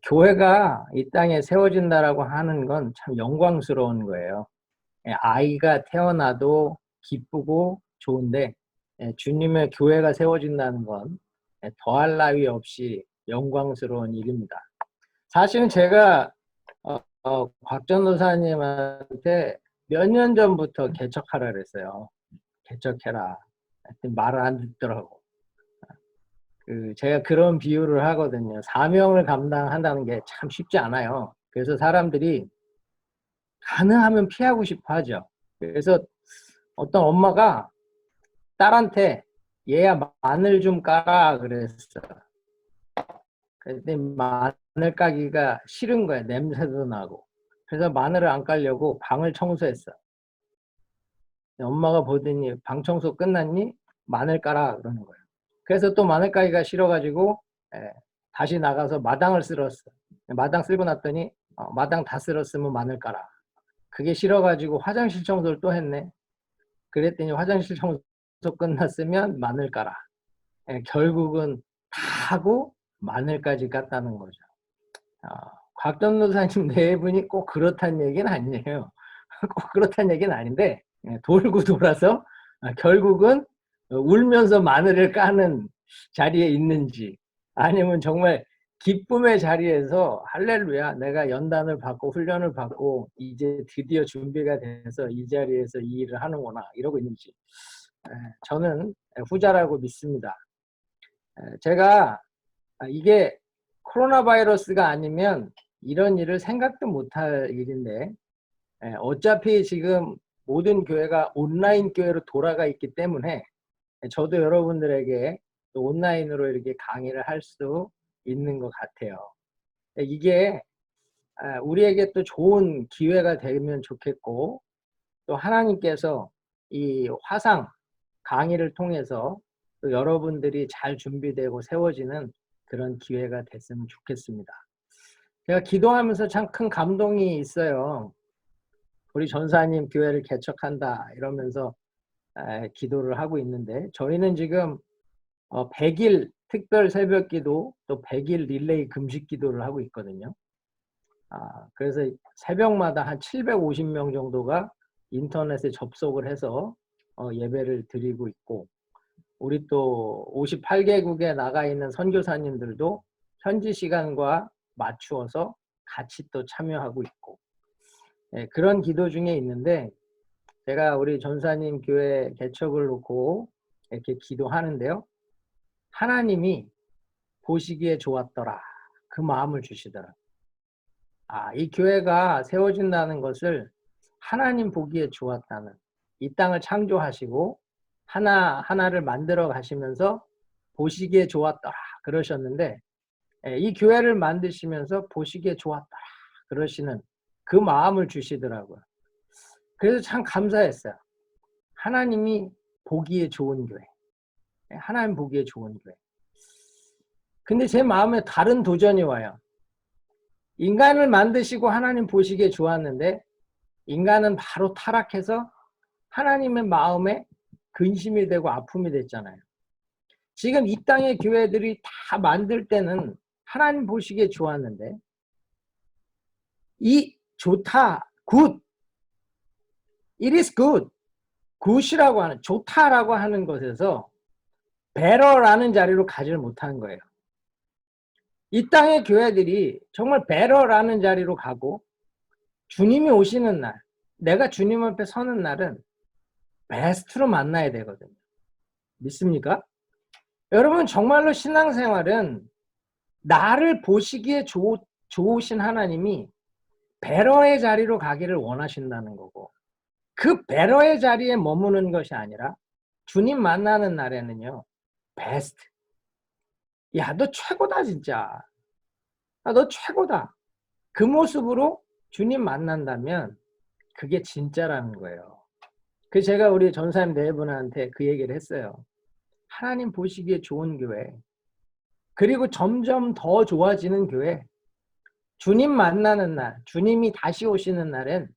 교회가 이 땅에 세워진다라고 하는 건 참 영광스러운 거예요. 아이가 태어나도 기쁘고 좋은데, 주님의 교회가 세워진다는 건 더할 나위 없이 영광스러운 일입니다. 사실은 제가 곽 전도사님한테 몇 년 전부터 개척하라 그랬어요. 개척해라. 하여튼 말을 안 듣더라고. 제가 그런 비유를 하거든요. 사명을 감당한다는 게 참 쉽지 않아요. 그래서 사람들이 가능하면 피하고 싶어 하죠. 그래서 어떤 엄마가 딸한테 얘야 마늘 좀 까라 그랬어. 근데 마늘 까기가 싫은 거야. 냄새도 나고. 그래서 마늘을 안 깔려고 방을 청소했어. 엄마가 보더니 방 청소 끝났니? 마늘 까라 그러는 거예요. 그래서 또 마늘 까기가 싫어가지고 다시 나가서 마당을 쓸었어. 마당 쓸고 났더니 마당 다 쓸었으면 마늘 까라. 그게 싫어가지고 화장실 청소를 또 했네. 그랬더니 화장실 청소 끝났으면 마늘 까라. 결국은 다 하고 마늘까지 깠다는 거죠. 곽 전도사님 네 분이 꼭 그렇다는 얘기는 아니에요. 꼭 그렇다는 얘기는 아닌데 돌고 돌아서 결국은 울면서 마늘을 까는 자리에 있는지, 아니면 정말 기쁨의 자리에서 할렐루야 내가 연단을 받고 훈련을 받고 이제 드디어 준비가 돼서 이 자리에서 이 일을 하는구나 이러고 있는지, 저는 후자라고 믿습니다. 제가 이게 코로나 바이러스가 아니면 이런 일을 생각도 못할 일인데, 어차피 지금 모든 교회가 온라인 교회로 돌아가 있기 때문에 저도 여러분들에게 또 온라인으로 이렇게 강의를 할 수 있는 것 같아요. 이게 우리에게 또 좋은 기회가 되면 좋겠고, 또 하나님께서 이 화상 강의를 통해서 또 여러분들이 잘 준비되고 세워지는 그런 기회가 됐으면 좋겠습니다. 제가 기도하면서 참 큰 감동이 있어요. 우리 전사님 교회를 개척한다 이러면서 기도를 하고 있는데, 저희는 지금 100일 특별 새벽 기도, 또 100일 릴레이 금식 기도를 하고 있거든요. 그래서 새벽마다 한 750명 정도가 인터넷에 접속을 해서 예배를 드리고 있고, 우리 또 58개국에 나가 있는 선교사님들도 현지 시간과 맞추어서 같이 또 참여하고 있고, 그런 기도 중에 있는데, 제가 우리 전사님 교회 개척을 놓고 이렇게 기도하는데요. 하나님이 보시기에 좋았더라. 그 마음을 주시더라. 이 교회가 세워진다는 것을 하나님 보기에 좋았다는, 이 땅을 창조하시고 하나하나를 만들어 가시면서 보시기에 좋았더라 그러셨는데, 이 교회를 만드시면서 보시기에 좋았더라 그러시는 그 마음을 주시더라고요. 그래서 참 감사했어요. 하나님이 보기에 좋은 교회, 하나님 보기에 좋은 교회. 근데 제 마음에 다른 도전이 와요. 인간을 만드시고 하나님 보시기에 좋았는데, 인간은 바로 타락해서 하나님의 마음에 근심이 되고 아픔이 됐잖아요. 지금 이 땅의 교회들이 다 만들 때는 하나님 보시기에 좋았는데, 이 좋다, good, it is good, good이라고 하는, 좋다라고 하는 것에서 better라는 자리로 가지를 못한 거예요. 이 땅의 교회들이 정말 better라는 자리로 가고, 주님이 오시는 날, 내가 주님 앞에 서는 날은 베스트로 만나야 되거든요. 믿습니까? 여러분, 정말로 신앙생활은 나를 보시기에 좋으신 하나님이 베러의 자리로 가기를 원하신다는 거고, 그 베러의 자리에 머무는 것이 아니라 주님 만나는 날에는요, 베스트. 야, 너 최고다 진짜. 너 최고다. 그 모습으로 주님 만난다면 그게 진짜라는 거예요. 그 제가 우리 전사님 네 분한테 그 얘기를 했어요. 하나님 보시기에 좋은 교회, 그리고 점점 더 좋아지는 교회, 주님 만나는 날, 주님이 다시 오시는 날엔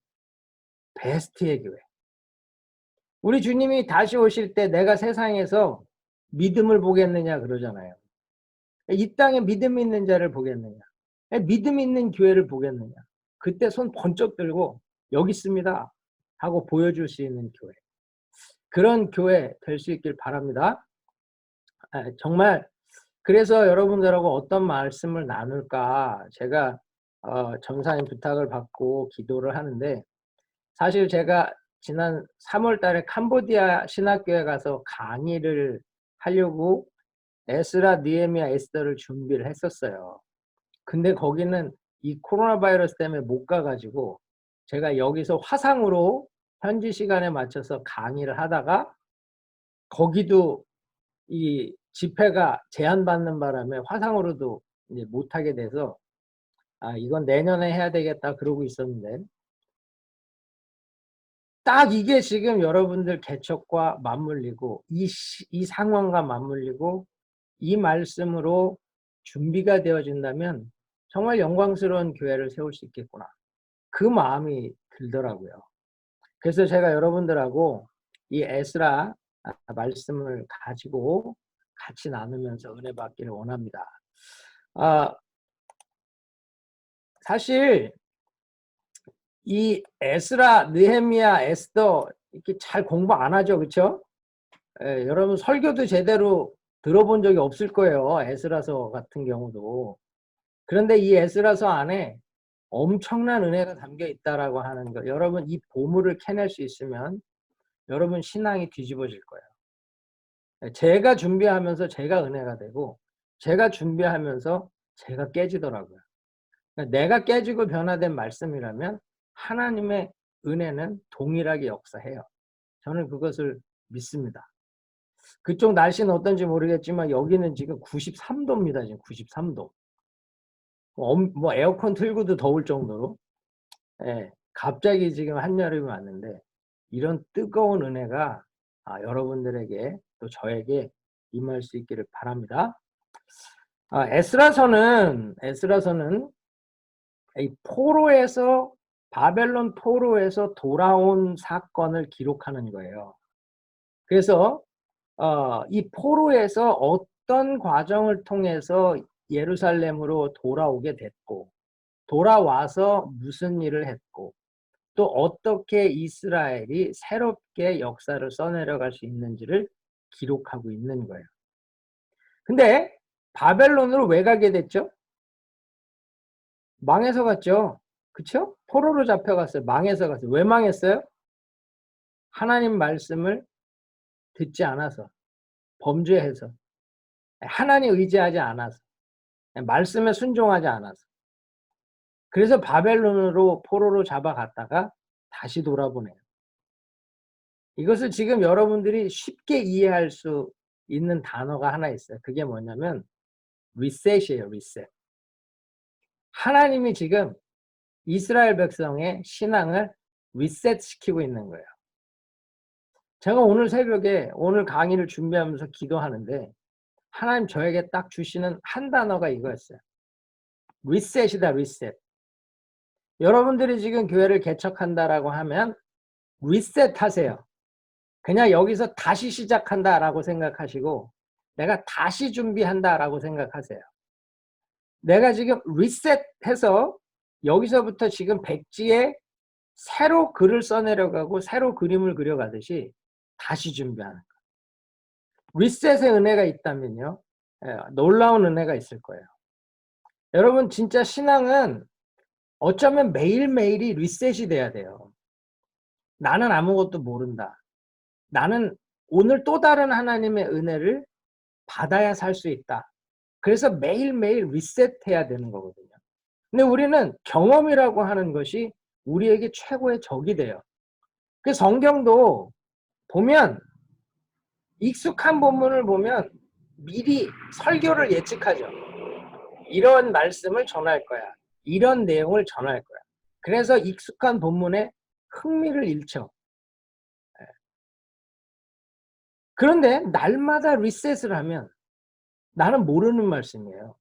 베스트의 교회. 우리 주님이 다시 오실 때 내가 세상에서 믿음을 보겠느냐 그러잖아요. 이 땅에 믿음 있는 자를 보겠느냐. 믿음 있는 교회를 보겠느냐. 그때 손 번쩍 들고 여기 있습니다 하고 보여줄 수 있는 교회. 그런 교회 될 수 있길 바랍니다. 정말 그래서 여러분들하고 어떤 말씀을 나눌까 제가 전사님 부탁을 받고 기도를 하는데, 사실 제가 지난 3월 달에 캄보디아 신학교에 가서 강의를 하려고 에스라, 느헤미야, 에스더를 준비를 했었어요. 근데 거기는 이 코로나 바이러스 때문에 못 가가지고 제가 여기서 화상으로 현지 시간에 맞춰서 강의를 하다가 거기도 이 집회가 제한받는 바람에 화상으로도 이제 못하게 돼서 이건 내년에 해야 되겠다 그러고 있었는데, 딱 이게 지금 여러분들 개척과 맞물리고 이 상황과 맞물리고 이 말씀으로 준비가 되어진다면 정말 영광스러운 교회를 세울 수 있겠구나. 그 마음이 들더라고요. 그래서 제가 여러분들하고 이 에스라 말씀을 가지고 같이 나누면서 은혜 받기를 원합니다. 사실 이 에스라, 느헤미야, 에스더 이렇게 잘 공부 안 하죠, 그렇죠? 여러분 설교도 제대로 들어본 적이 없을 거예요, 에스라서 같은 경우도. 그런데 이 에스라서 안에 엄청난 은혜가 담겨 있다라고 하는 거, 여러분 이 보물을 캐낼 수 있으면 여러분 신앙이 뒤집어질 거예요. 제가 준비하면서 제가 은혜가 되고, 제가 준비하면서 제가 깨지더라고요. 그러니까 내가 깨지고 변화된 말씀이라면 하나님의 은혜는 동일하게 역사해요. 저는 그것을 믿습니다. 그쪽 날씨는 어떤지 모르겠지만 여기는 지금 93도입니다. 지금 93도. 뭐 에어컨 틀고도 더울 정도로. 갑자기 지금 한여름이 왔는데 이런 뜨거운 은혜가 여러분들에게 또 저에게 임할 수 있기를 바랍니다. 에스라서는 이 포로에서, 바벨론 포로에서 돌아온 사건을 기록하는 거예요. 그래서 이 포로에서 어떤 과정을 통해서 예루살렘으로 돌아오게 됐고, 돌아와서 무슨 일을 했고, 또 어떻게 이스라엘이 새롭게 역사를 써내려갈 수 있는지를 기록하고 있는 거예요. 근데 바벨론으로 왜 가게 됐죠? 망해서 갔죠. 그쵸? 포로로 잡혀갔어요. 망해서 갔어요. 왜 망했어요? 하나님 말씀을 듣지 않아서, 범죄해서, 하나님 의지하지 않아서, 말씀에 순종하지 않아서. 그래서 바벨론으로 포로로 잡아갔다가 다시 돌아보내요. 이것을 지금 여러분들이 쉽게 이해할 수 있는 단어가 하나 있어요. 그게 뭐냐면 리셋이에요. 리셋. 하나님이 지금 이스라엘 백성의 신앙을 리셋시키고 있는 거예요. 제가 오늘 새벽에 오늘 강의를 준비하면서 기도하는데 하나님 저에게 딱 주시는 한 단어가 이거였어요. 리셋이다. 리셋. 여러분들이 지금 교회를 개척한다라고 하면 리셋하세요. 그냥 여기서 다시 시작한다라고 생각하시고 내가 다시 준비한다라고 생각하세요. 내가 지금 리셋해서 여기서부터 지금 백지에 새로 글을 써내려가고 새로 그림을 그려가듯이 다시 준비하는 거예요. 리셋의 은혜가 있다면요, 놀라운 은혜가 있을 거예요. 여러분 진짜 신앙은 어쩌면 매일매일이 리셋이 돼야 돼요. 나는 아무것도 모른다. 나는 오늘 또 다른 하나님의 은혜를 받아야 살 수 있다. 그래서 매일매일 리셋해야 되는 거거든요. 근데 우리는 경험이라고 하는 것이 우리에게 최고의 적이 돼요. 그 성경도 보면 익숙한 본문을 보면 미리 설교를 예측하죠. 이런 말씀을 전할 거야. 이런 내용을 전할 거야. 그래서 익숙한 본문에 흥미를 잃죠. 그런데 날마다 리셋을 하면 나는 모르는 말씀이에요.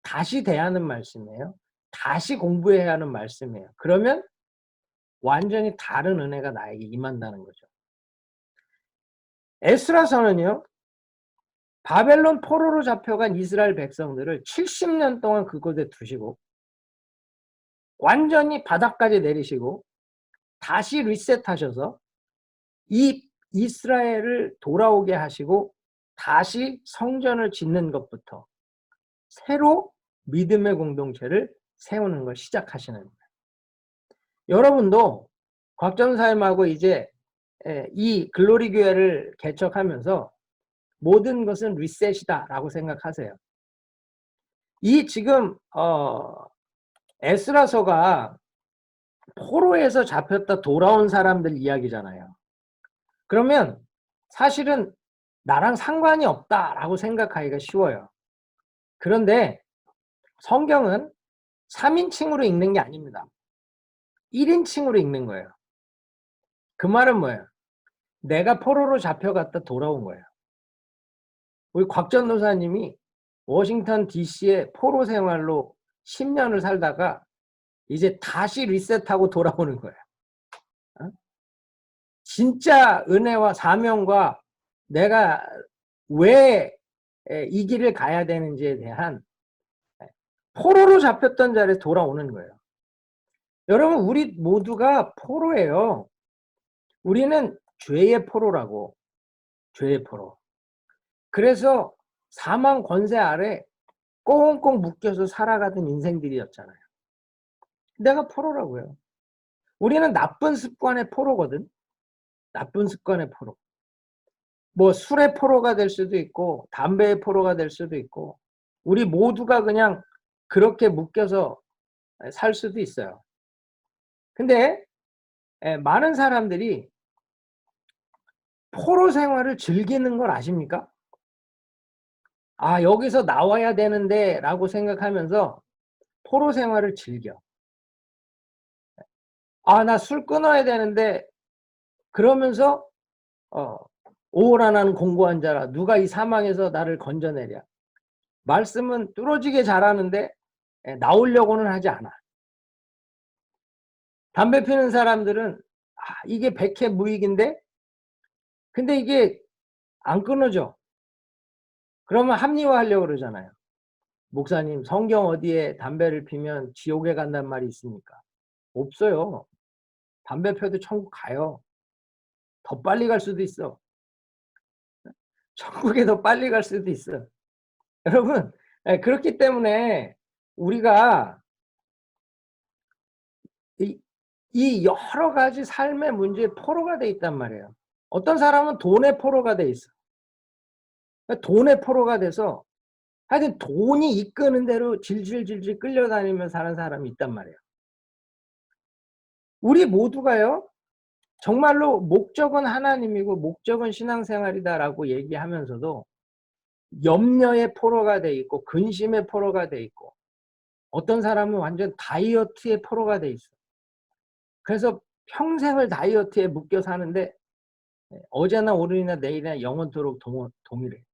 다시 대하는 말씀이에요. 다시 공부해야 하는 말씀이에요. 그러면 완전히 다른 은혜가 나에게 임한다는 거죠. 에스라서는요, 바벨론 포로로 잡혀간 이스라엘 백성들을 70년 동안 그곳에 두시고 완전히 바닥까지 내리시고 다시 리셋하셔서 이 이스라엘을 돌아오게 하시고 다시 성전을 짓는 것부터 새로 믿음의 공동체를 세우는 걸 시작하시는 거예요. 여러분도 곽전사님하고 이제 이 글로리 교회를 개척하면서 모든 것은 리셋이다라고 생각하세요. 이 지금 에스라서가 포로에서 잡혔다 돌아온 사람들 이야기잖아요. 그러면 사실은 나랑 상관이 없다라고 생각하기가 쉬워요. 그런데 성경은 3인칭으로 읽는 게 아닙니다. 1인칭으로 읽는 거예요. 그 말은 뭐예요? 내가 포로로 잡혀갔다 돌아온 거예요. 우리 곽전도사님이 워싱턴 DC의 포로 생활로 10년을 살다가 이제 다시 리셋하고 돌아오는 거예요. 진짜 은혜와 사명과 내가 왜 이 길을 가야 되는지에 대한 포로로 잡혔던 자리에 돌아오는 거예요. 여러분, 우리 모두가 포로예요. 우리는 죄의 포로라고. 죄의 포로. 그래서 사망 권세 아래 꽁꽁 묶여서 살아가던 인생들이었잖아요. 내가 포로라고요. 우리는 나쁜 습관의 포로거든. 나쁜 습관의 포로. 뭐 술의 포로가 될 수도 있고 담배의 포로가 될 수도 있고 우리 모두가 그냥 그렇게 묶여서 살 수도 있어요. 근데 많은 사람들이 포로 생활을 즐기는 걸 아십니까? 아, 여기서 나와야 되는데 라고 생각하면서 포로 생활을 즐겨. 아, 나 술 끊어야 되는데 그러면서 오호라 나는 공고한 자라 누가 이 사망에서 나를 건져내랴. 말씀은 뚫어지게 잘하는데 나오려고는 하지 않아. 담배 피는 사람들은 이게 백해무익인데 근데 이게 안 끊어져. 그러면 합리화하려고 그러잖아요. 목사님, 성경 어디에 담배를 피면 지옥에 간단 말이 있습니까? 없어요. 담배 펴도 천국 가요. 더 빨리 갈 수도 있어. 천국에 더 빨리 갈 수도 있어. 여러분, 그렇기 때문에 우리가 이 여러 가지 삶의 문제에 포로가 돼 있단 말이에요. 어떤 사람은 돈의 포로가 돼 있어. 돈의 포로가 돼서 하여튼 돈이 이끄는 대로 질질질질 끌려다니며 사는 사람이 있단 말이에요. 우리 모두가요, 정말로 목적은 하나님이고 목적은 신앙생활이다라고 얘기하면서도 염려의 포로가 돼 있고 근심의 포로가 돼 있고 어떤 사람은 완전 다이어트의 포로가 돼 있어. 그래서 평생을 다이어트에 묶여 사는데 어제나 오늘이나 내일이나 영원토록 동일해.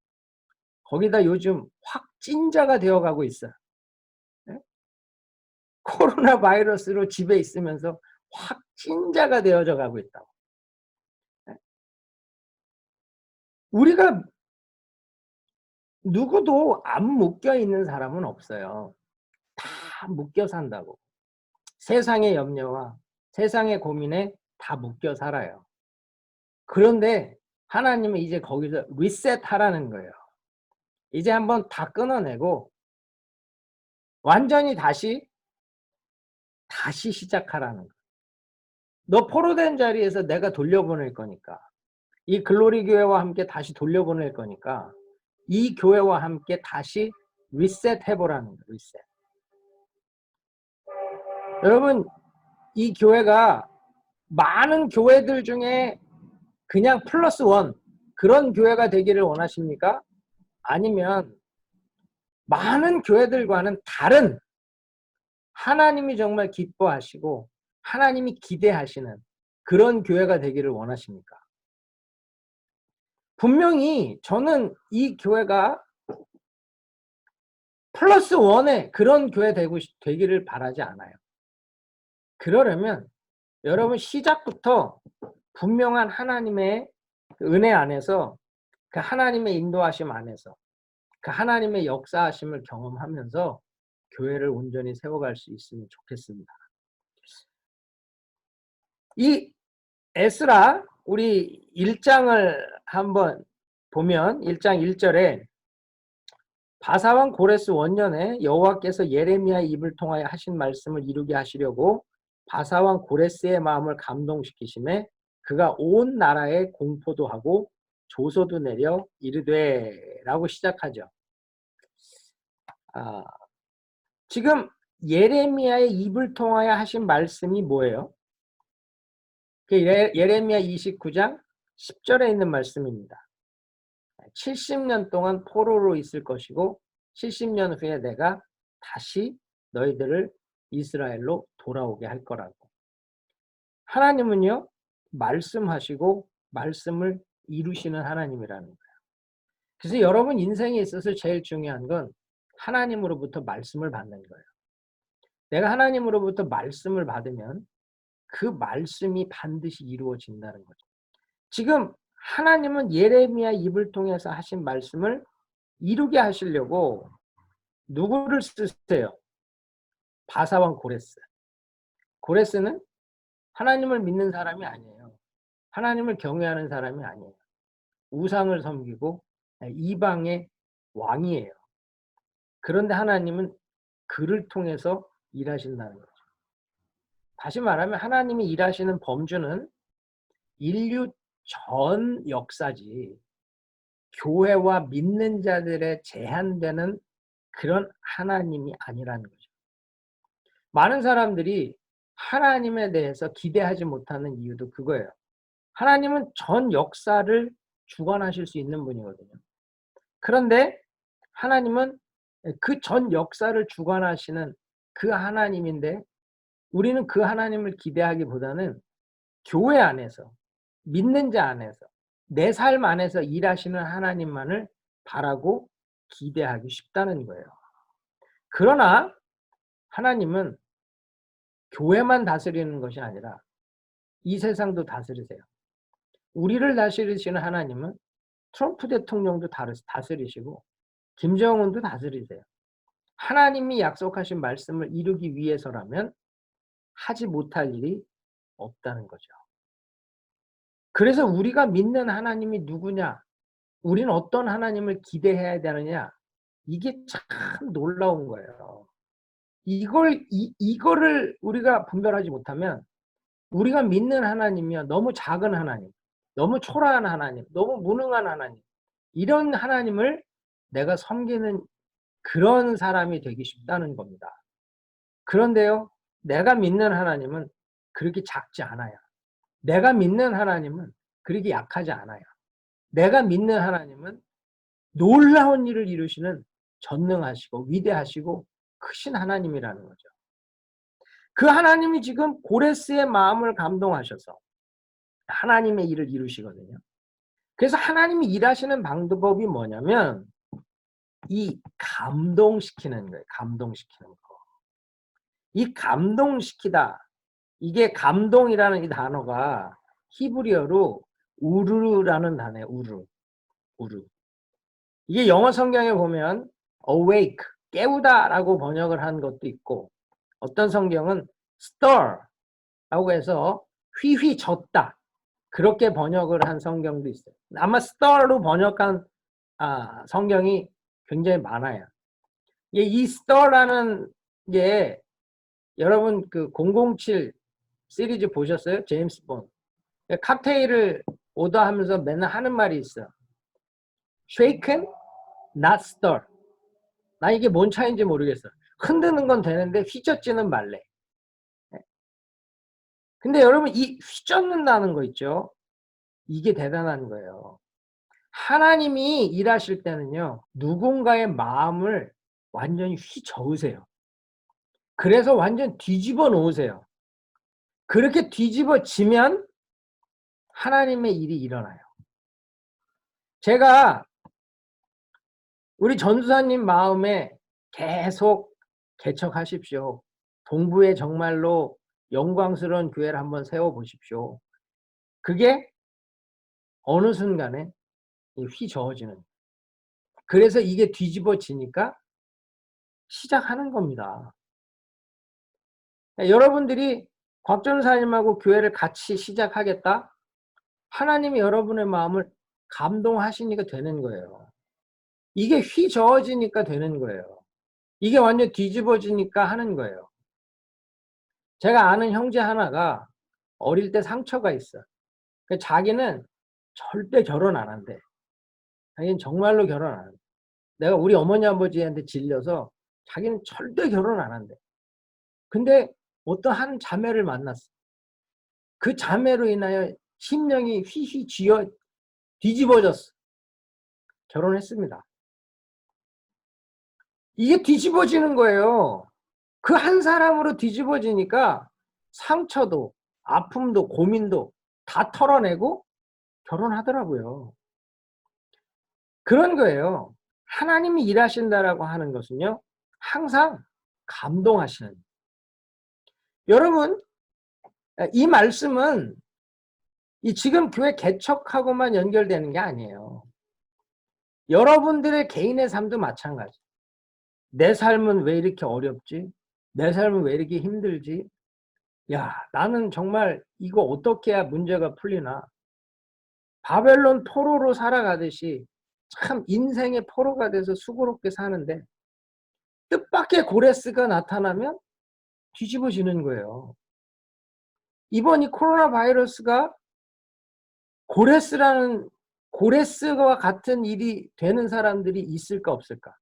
거기다 요즘 확진자가 되어가고 있어. 코로나 바이러스로 집에 있으면서 확진자가 되어져 가고 있다고. 우리가 누구도 안 묶여 있는 사람은 없어요. 다 묶여 산다고. 세상의 염려와 세상의 고민에 다 묶여 살아요. 그런데 하나님은 이제 거기서 리셋하라는 거예요. 이제 한번 다 끊어내고 완전히 다시 시작하라는 거예요. 너 포로된 자리에서 내가 돌려보낼 거니까. 이 글로리 교회와 함께 다시 돌려보낼 거니까 이 교회와 함께 다시 리셋해보라는 거예요. 리셋. 여러분, 이 교회가 많은 교회들 중에 그냥 플러스 원 그런 교회가 되기를 원하십니까? 아니면 많은 교회들과는 다른 하나님이 정말 기뻐하시고 하나님이 기대하시는 그런 교회가 되기를 원하십니까? 분명히 저는 이 교회가 플러스 원의 그런 교회 되기를 바라지 않아요. 그러려면 여러분 시작부터 분명한 하나님의 은혜 안에서 그 하나님의 인도하심 안에서 그 하나님의 역사하심을 경험하면서 교회를 온전히 세워갈 수 있으면 좋겠습니다. 이 에스라 우리 1장을 한번 보면 1장 1절에 바사왕 고레스 원년에 여호와께서 예레미야의 입을 통하여 하신 말씀을 이루게 하시려고 바사왕 고레스의 마음을 감동시키심에 그가 온 나라에 공포도 하고 조소도 내려 이르되 라고 시작하죠. 지금 예레미야의 입을 통하여 하신 말씀이 뭐예요? 예레미야 29장 10절에 있는 말씀입니다. 70년 동안 포로로 있을 것이고 70년 후에 내가 다시 너희들을 이스라엘로 돌아오게 할 거라고. 하나님은요, 말씀하시고 말씀을 이루시는 하나님이라는 거예요. 그래서 여러분 인생에 있어서 제일 중요한 건 하나님으로부터 말씀을 받는 거예요. 내가 하나님으로부터 말씀을 받으면 그 말씀이 반드시 이루어진다는 거죠. 지금 하나님은 예레미야 입을 통해서 하신 말씀을 이루게 하시려고 누구를 쓰세요? 바사왕 고레스. 고레스는 하나님을 믿는 사람이 아니에요. 하나님을 경외하는 사람이 아니에요. 우상을 섬기고 이방의 왕이에요. 그런데 하나님은 그를 통해서 일하신다는 거죠. 다시 말하면 하나님이 일하시는 범주는 인류 전 역사지 교회와 믿는 자들의 제한되는 그런 하나님이 아니라는 거죠. 많은 사람들이 하나님에 대해서 기대하지 못하는 이유도 그거예요. 하나님은 전 역사를 주관하실 수 있는 분이거든요. 그런데 하나님은 그 전 역사를 주관하시는 그 하나님인데 우리는 그 하나님을 기대하기보다는 교회 안에서 믿는 자 안에서 내 삶 안에서 일하시는 하나님만을 바라고 기대하기 쉽다는 거예요. 그러나 하나님은 교회만 다스리는 것이 아니라 이 세상도 다스리세요. 우리를 다스리시는 하나님은 트럼프 대통령도 다스리시고 김정은도 다스리세요. 하나님이 약속하신 말씀을 이루기 위해서라면 하지 못할 일이 없다는 거죠. 그래서 우리가 믿는 하나님이 누구냐? 우리는 어떤 하나님을 기대해야 되느냐? 이게 참 놀라운 거예요. 이거를 우리가 분별하지 못하면 우리가 믿는 하나님이요. 너무 작은 하나님, 너무 초라한 하나님, 너무 무능한 하나님, 이런 하나님을 내가 섬기는 그런 사람이 되기 쉽다는 겁니다. 그런데요, 내가 믿는 하나님은 그렇게 작지 않아요. 내가 믿는 하나님은 그렇게 약하지 않아요. 내가 믿는 하나님은 놀라운 일을 이루시는 전능하시고 위대하시고 크신 하나님이라는 거죠. 그 하나님이 지금 고레스의 마음을 감동하셔서 하나님의 일을 이루시거든요. 그래서 하나님이 일하시는 방법이 뭐냐면 이 감동시키는 거예요. 감동시키는 거. 이 감동시키다. 이게 감동이라는 이 단어가 히브리어로 우르라는 단어예요. 우르. 이게 영어 성경에 보면 awake, 깨우다라고 번역을 한 것도 있고 어떤 성경은 stir라고 해서 휘휘젓다 그렇게 번역을 한 성경도 있어요. 아마 stir로 번역한 성경이 굉장히 많아요. 이 stir라는 게 여러분 그 007 시리즈 보셨어요? 제임스 본. 칵테일을 오더하면서 맨날 하는 말이 있어요. shaken, not stir. 나 이게 뭔 차이인지 모르겠어. 흔드는 건 되는데 휘젓지는 말래. 근데 여러분 이 휘젓는다는 거 있죠? 이게 대단한 거예요. 하나님이 일하실 때는요. 누군가의 마음을 완전히 휘저으세요. 그래서 완전 뒤집어 놓으세요. 그렇게 뒤집어지면 하나님의 일이 일어나요. 제가 우리 전도사님 마음에 계속 개척하십시오. 동부에 정말로 영광스러운 교회를 한번 세워보십시오. 그게 어느 순간에 휘저어지는. 그래서 이게 뒤집어지니까 시작하는 겁니다. 여러분들이 곽 전사님하고 교회를 같이 시작하겠다? 하나님이 여러분의 마음을 감동하시니까 되는 거예요. 이게 휘저어지니까 되는 거예요. 이게 완전 뒤집어지니까 하는 거예요. 제가 아는 형제 하나가 어릴 때 상처가 있어. 자기는 절대 결혼 안 한대. 자기는 정말로 결혼 안 한대. 내가 우리 어머니 아버지한테 질려서 자기는 절대 결혼 안 한대. 근데 어떤 한 자매를 만났어. 그 자매로 인하여 심령이 휘휘 뒤집어졌어. 결혼했습니다. 이게 뒤집어지는 거예요. 그 한 사람으로 뒤집어지니까 상처도, 아픔도, 고민도 다 털어내고 결혼하더라고요. 그런 거예요. 하나님이 일하신다라고 하는 것은요, 항상 감동하시는. 여러분, 이 말씀은 이 지금 교회 개척하고만 연결되는 게 아니에요. 여러분들의 개인의 삶도 마찬가지. 내 삶은 왜 이렇게 어렵지? 내 삶은 왜 이렇게 힘들지? 야, 나는 정말 이거 어떻게 해야 문제가 풀리나? 바벨론 포로로 살아가듯이 참 인생의 포로가 돼서 수고롭게 사는데 뜻밖의 고레스가 나타나면 뒤집어지는 거예요. 이번 이 코로나 바이러스가 고레스와 같은 일이 되는 사람들이 있을까 없을까?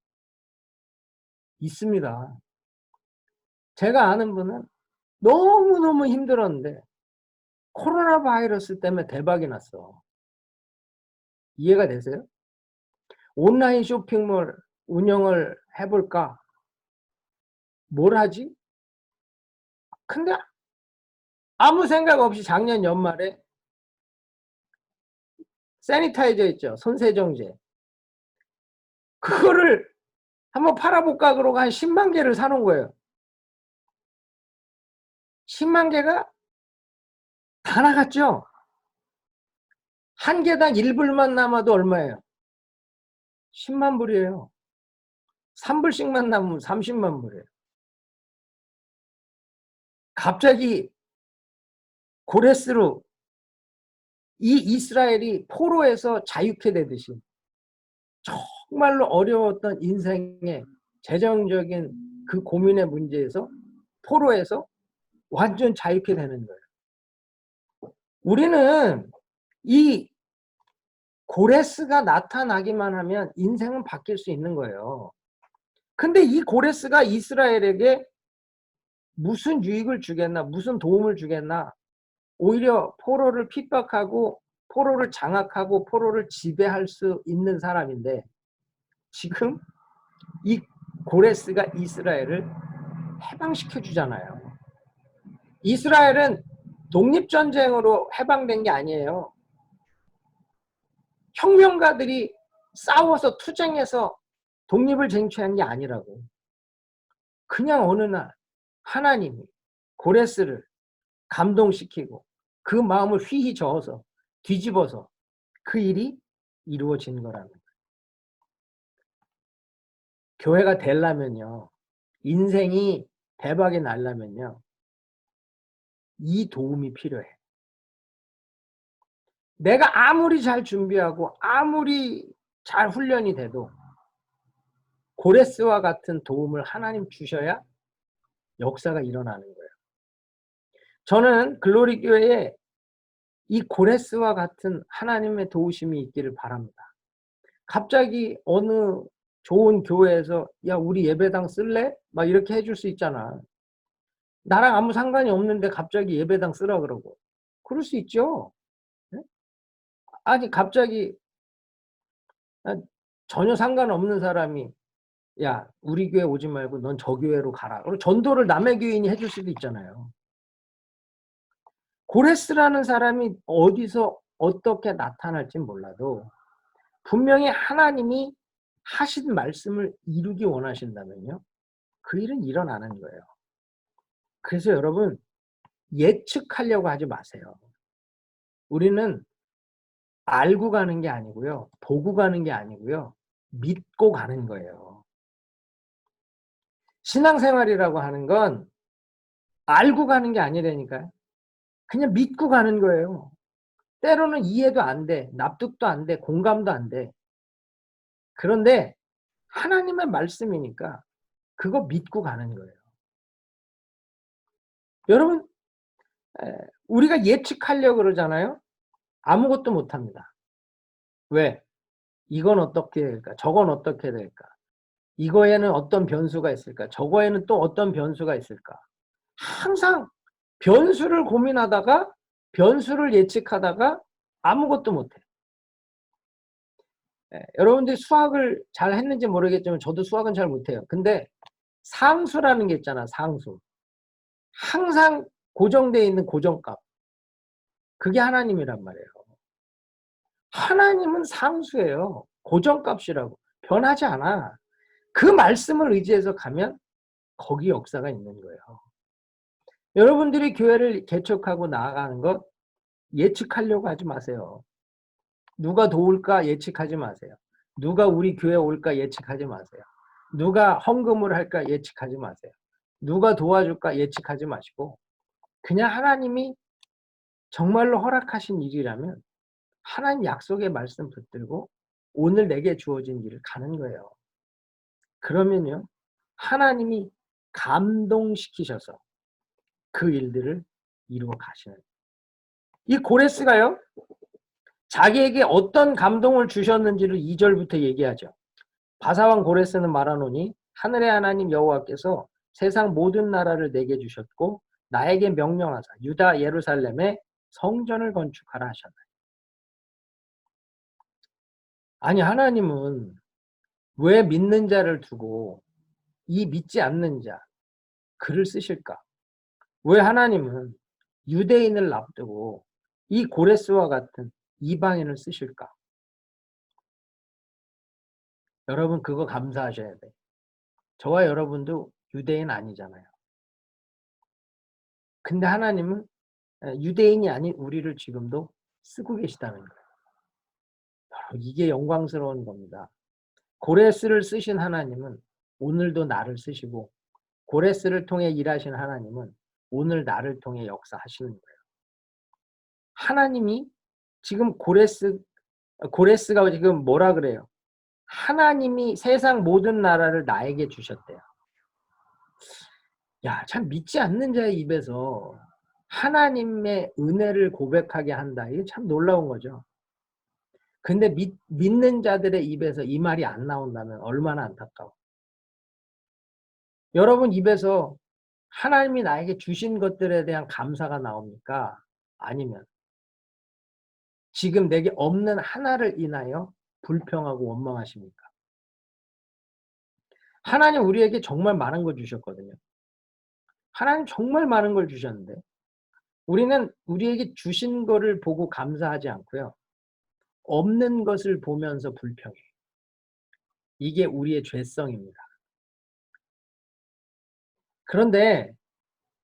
있습니다. 제가 아는 분은 너무너무 힘들었는데 코로나 바이러스 때문에 대박이 났어. 이해가 되세요? 온라인 쇼핑몰 운영을 해볼까? 뭘 하지? 근데 아무 생각 없이 작년 연말에 세니타이저 있죠? 손세정제. 그거를 한번 팔아볼까 그러고 한 10만 개를 사놓은 거예요. 10만 개가 다 나갔죠? 한 개당 1불만 남아도 얼마예요? 10만 불이에요. 3불씩만 남으면 30만 불이에요. 갑자기 고레스로 이 이스라엘이 포로에서 자유케 되듯이 정말로 어려웠던 인생의 재정적인 그 고민의 문제에서 포로에서 완전 자유케 되는 거예요. 우리는 이 고레스가 나타나기만 하면 인생은 바뀔 수 있는 거예요. 근데 이 고레스가 이스라엘에게 무슨 유익을 주겠나, 무슨 도움을 주겠나, 오히려 포로를 핍박하고 포로를 장악하고 포로를 지배할 수 있는 사람인데 지금 이 고레스가 이스라엘을 해방시켜 주잖아요. 이스라엘은 독립전쟁으로 해방된 게 아니에요. 혁명가들이 싸워서 투쟁해서 독립을 쟁취한 게 아니라고. 그냥 어느 날 하나님이 고레스를 감동시키고 그 마음을 휘휘 저어서 뒤집어서 그 일이 이루어진 거라는 거예요. 교회가 되려면요, 인생이 대박이 나려면요, 이 도움이 필요해. 내가 아무리 잘 준비하고 아무리 잘 훈련이 돼도 고레스와 같은 도움을 하나님 주셔야 역사가 일어나는 거예요. 저는 글로리 교회에 이 고레스와 같은 하나님의 도우심이 있기를 바랍니다. 갑자기 어느 좋은 교회에서 야 우리 예배당 쓸래? 막 이렇게 해줄 수 있잖아. 나랑 아무 상관이 없는데 갑자기 예배당 쓰라 그러고. 그럴 수 있죠. 아니 갑자기 전혀 상관없는 사람이 야 우리 교회 오지 말고 넌 저 교회로 가라. 그리고 전도를 남의 교인이 해줄 수도 있잖아요. 고레스라는 사람이 어디서 어떻게 나타날지 몰라도 분명히 하나님이 하신 말씀을 이루기 원하신다면요, 그 일은 일어나는 거예요. 그래서 여러분 예측하려고 하지 마세요. 우리는 알고 가는 게 아니고요, 보고 가는 게 아니고요, 믿고 가는 거예요. 신앙생활이라고 하는 건 알고 가는 게 아니라니까요. 그냥 믿고 가는 거예요. 때로는 이해도 안 돼. 납득도 안 돼. 공감도 안 돼. 그런데 하나님의 말씀이니까 그거 믿고 가는 거예요. 여러분, 우리가 예측하려고 그러잖아요. 아무것도 못 합니다. 왜? 이건 어떻게 될까? 저건 어떻게 될까? 이거에는 어떤 변수가 있을까? 저거에는 또 어떤 변수가 있을까? 항상 변수를 고민하다가 변수를 예측하다가 아무것도 못해. 여러분들이 수학을 잘 했는지 모르겠지만 저도 수학은 잘 못해요. 근데 상수라는 게 있잖아, 상수. 항상 고정되어 있는 고정값. 그게 하나님이란 말이에요. 하나님은 상수예요. 고정값이라고. 변하지 않아. 그 말씀을 의지해서 가면 거기 역사가 있는 거예요. 여러분들이 교회를 개척하고 나아가는 것 예측하려고 하지 마세요. 누가 도울까 예측하지 마세요. 누가 우리 교회 올까 예측하지 마세요. 누가 헌금을 할까 예측하지 마세요. 누가 도와줄까 예측하지 마시고 그냥 하나님이 정말로 허락하신 일이라면 하나님 약속의 말씀 붙들고 오늘 내게 주어진 일을 가는 거예요. 그러면요. 하나님이 감동시키셔서 그 일들을 이루어 가시는. 이 고레스가요. 자기에게 어떤 감동을 주셨는지를 2절부터 얘기하죠. 바사왕 고레스는 말하노니 하늘의 하나님 여호와께서 세상 모든 나라를 내게 주셨고 나에게 명령하사 유다 예루살렘에 성전을 건축하라 하셨나요. 아니 하나님은 왜 믿는 자를 두고 이 믿지 않는 자 글을 쓰실까? 왜 하나님은 유대인을 앞두고 이 고레스와 같은 이방인을 쓰실까? 여러분 그거 감사하셔야 돼. 저와 여러분도 유대인 아니잖아요. 근데 하나님은 유대인이 아닌 우리를 지금도 쓰고 계시다는 거예요. 이게 영광스러운 겁니다. 고레스를 쓰신 하나님은 오늘도 나를 쓰시고 고레스를 통해 일하신 하나님은 오늘 나를 통해 역사하시는 거예요. 하나님이 지금 고레스가 지금 뭐라 그래요? 하나님이 세상 모든 나라를 나에게 주셨대요. 야, 참 믿지 않는 자의 입에서 하나님의 은혜를 고백하게 한다. 이게 참 놀라운 거죠. 근데 믿는 자들의 입에서 이 말이 안 나온다면 얼마나 안타까워. 여러분 입에서 하나님이 나에게 주신 것들에 대한 감사가 나옵니까? 아니면 지금 내게 없는 하나를 인하여 불평하고 원망하십니까? 하나님 우리에게 정말 많은 걸 주셨거든요. 하나님 정말 많은 걸 주셨는데 우리는 우리에게 주신 거를 보고 감사하지 않고요. 없는 것을 보면서 불평해. 이게 우리의 죄성입니다. 그런데